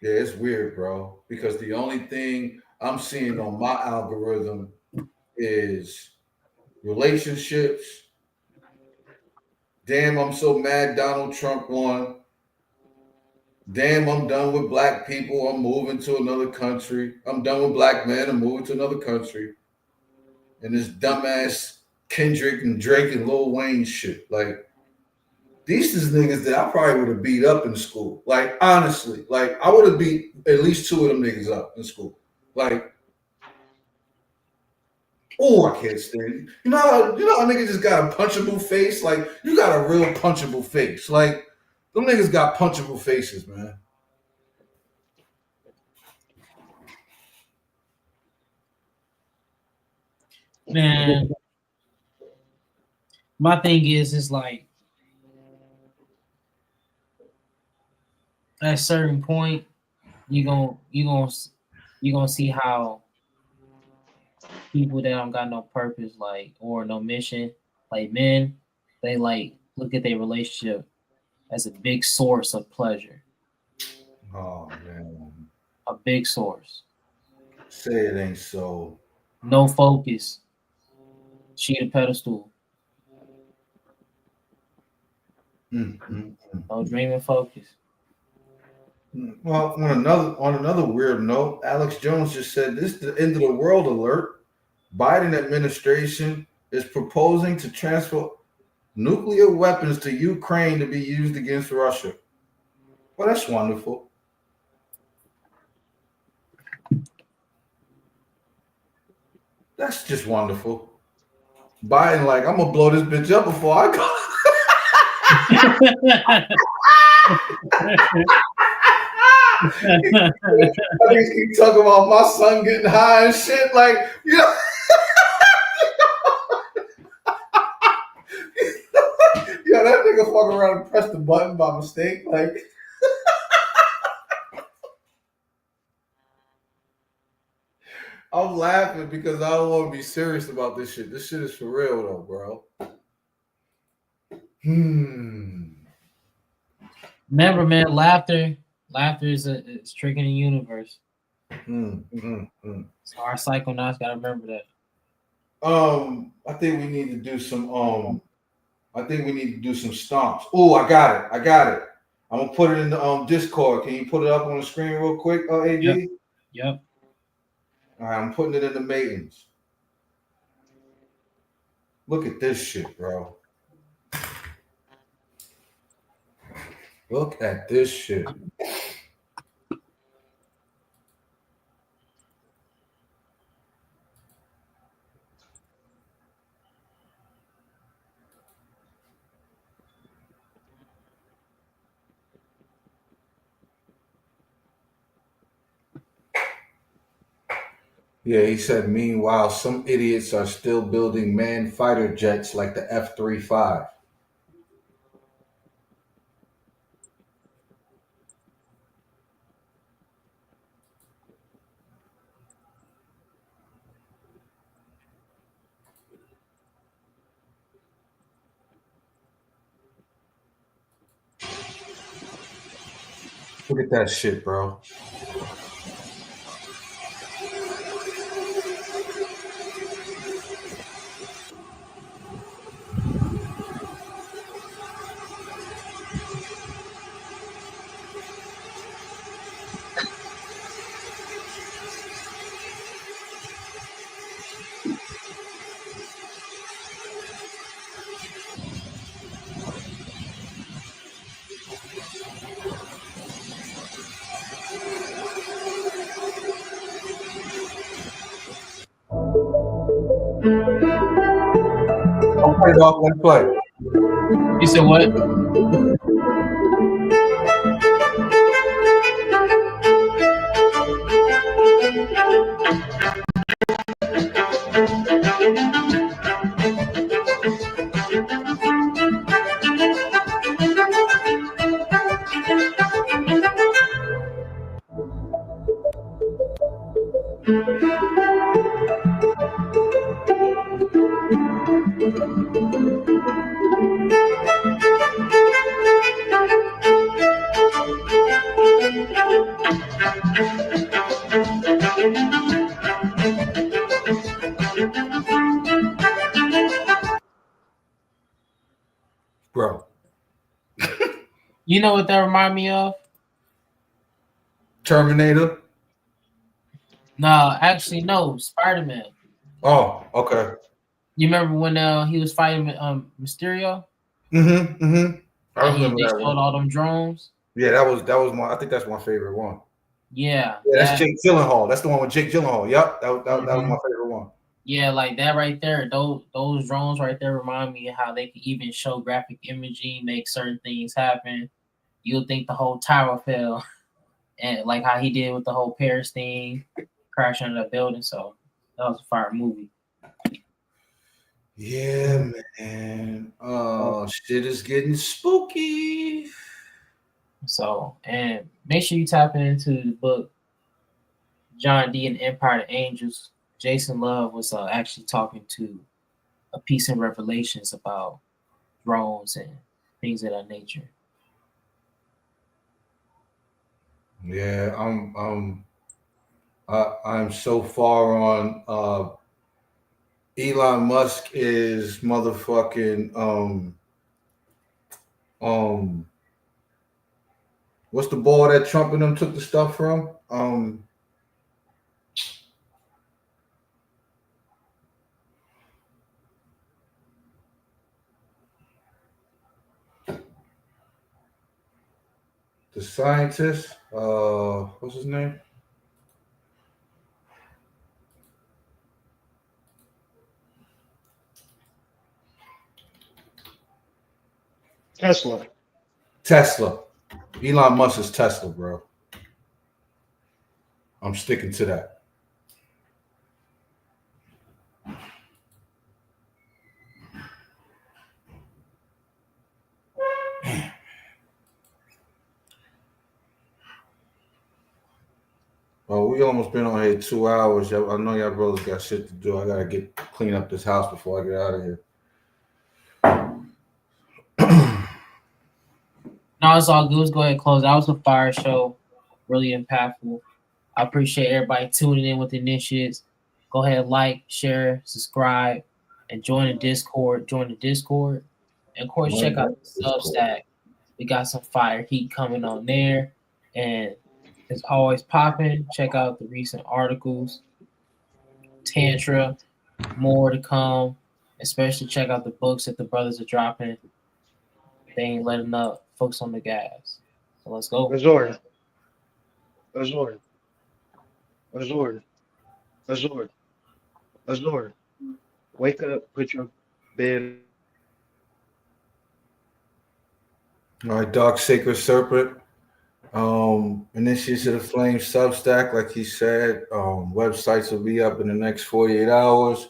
Yeah, it's weird, bro. Because the only thing I'm seeing on my algorithm is relationships. Damn, I'm so mad Donald Trump won. Damn, I'm done with black people. I'm moving to another country. I'm done with black men. I'm moving to another country. And this dumbass Kendrick and Drake and Lil Wayne shit. Like, these is niggas that I probably would have beat up in school. Like, honestly, like, I would have beat at least two of them niggas up in school. Like, oh, I can't stand it. You know how niggas just got a punchable face? Like, you got a real punchable face. Like, them niggas got punchable faces, man. Man, my thing is like, at a certain point, you gonna see how people that don't got no purpose, like, or no mission, like men, they like look at their relationship as a big source of pleasure. Oh man, a big source. say it ain't so. No focus. Sheet of pedestal. No dream and focus. Well, on another weird note, Alex Jones just said this is the end of the world alert. Biden administration is proposing to transfer nuclear weapons to Ukraine to be used against Russia. Well, that's wonderful. That's just wonderful. Biden, like, I'm gonna blow this bitch up before I go. I keep talking about my son getting high and shit. Like, you know, yeah, that nigga nigga fuck around and press the button by mistake? Like, I'm laughing because I don't want to be serious about this shit. This shit is for real though, bro. Remember, man, laughter is it's tricking the universe. So our psychonauts gotta remember that. I think we need to do some stomps. Oh, I got it. I'm gonna put it in the Discord. Can you put it up on the screen real quick, AD? Yep. All right, I'm putting it in the matins. Look at this shit, bro. Look at this shit. Yeah, he said, meanwhile, some idiots are still building manned fighter jets like the F-35. Look at that shit, bro. Don't play, dog. Don't play. You said what? Bro. You know what that remind me of? Terminator? No, actually, no. Spider-Man. Oh, okay. You remember when he was fighting Mysterio? I remember They that showed one. all them drones. Yeah, that was my. I think that's my favorite one. Yeah, That's Jake Gyllenhaal. That's the one with Jake Gyllenhaal. Yep, that was my favorite one. Yeah, like that right there. Those drones right there remind me of how they can even show graphic imaging, make certain things happen. You'll think the whole tower fell, and like how he did with the whole Paris thing, crashing into the building. So that was a fire movie. Yeah, man. Shit is getting spooky. So, and make sure you tap into the book John D. and Empire of Angels. Jason Love was actually talking to a piece in Revelations about drones and things of that nature. Yeah, I'm so far on Elon Musk is motherfucking what's the ball that Trump and them took the stuff from? The scientist, what's his name? Tesla. Elon Musk is Tesla, bro. I'm sticking to that. Oh, we almost been on here 2 hours. I know y'all brothers got shit to do. I gotta clean up this house before I get out of here. No, it's all good. Let's go ahead and close. That was a fire show. Really impactful. I appreciate everybody tuning in with the initiates. Go ahead, like, share, subscribe, and join the Discord. Join the Discord. And of course, check out the Substack. We got some fire heat coming on there. And it's always popping. Check out the recent articles. Tantra, more to come. Especially check out the books that the brothers are dropping. They ain't letting up. Focus on the gas. So let's go. Azor, Azor, Azor, Azor, Azor. Wake up, put your bed. All right, Dark Sacred Serpent. Initiates of the Flame Substack, like he said. Websites will be up in the next 48 hours.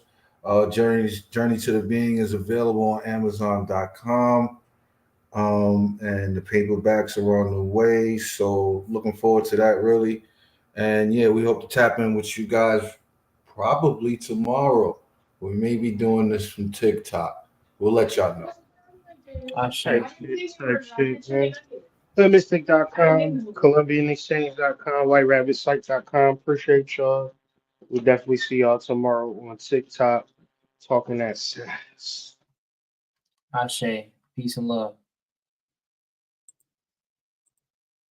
Journey to the Being is available on Amazon.com. And the paperbacks are on the way. So looking forward to that, really. And yeah, we hope to tap in with you guys probably tomorrow. We may be doing this from TikTok. We'll let y'all know. Type shit, man. Hoodmystic.com, ColumbianExchange.com, WhiteRabbitSite.com. Appreciate y'all. We'll definitely see y'all tomorrow on TikTok talking that sass. Ashe. Peace and love.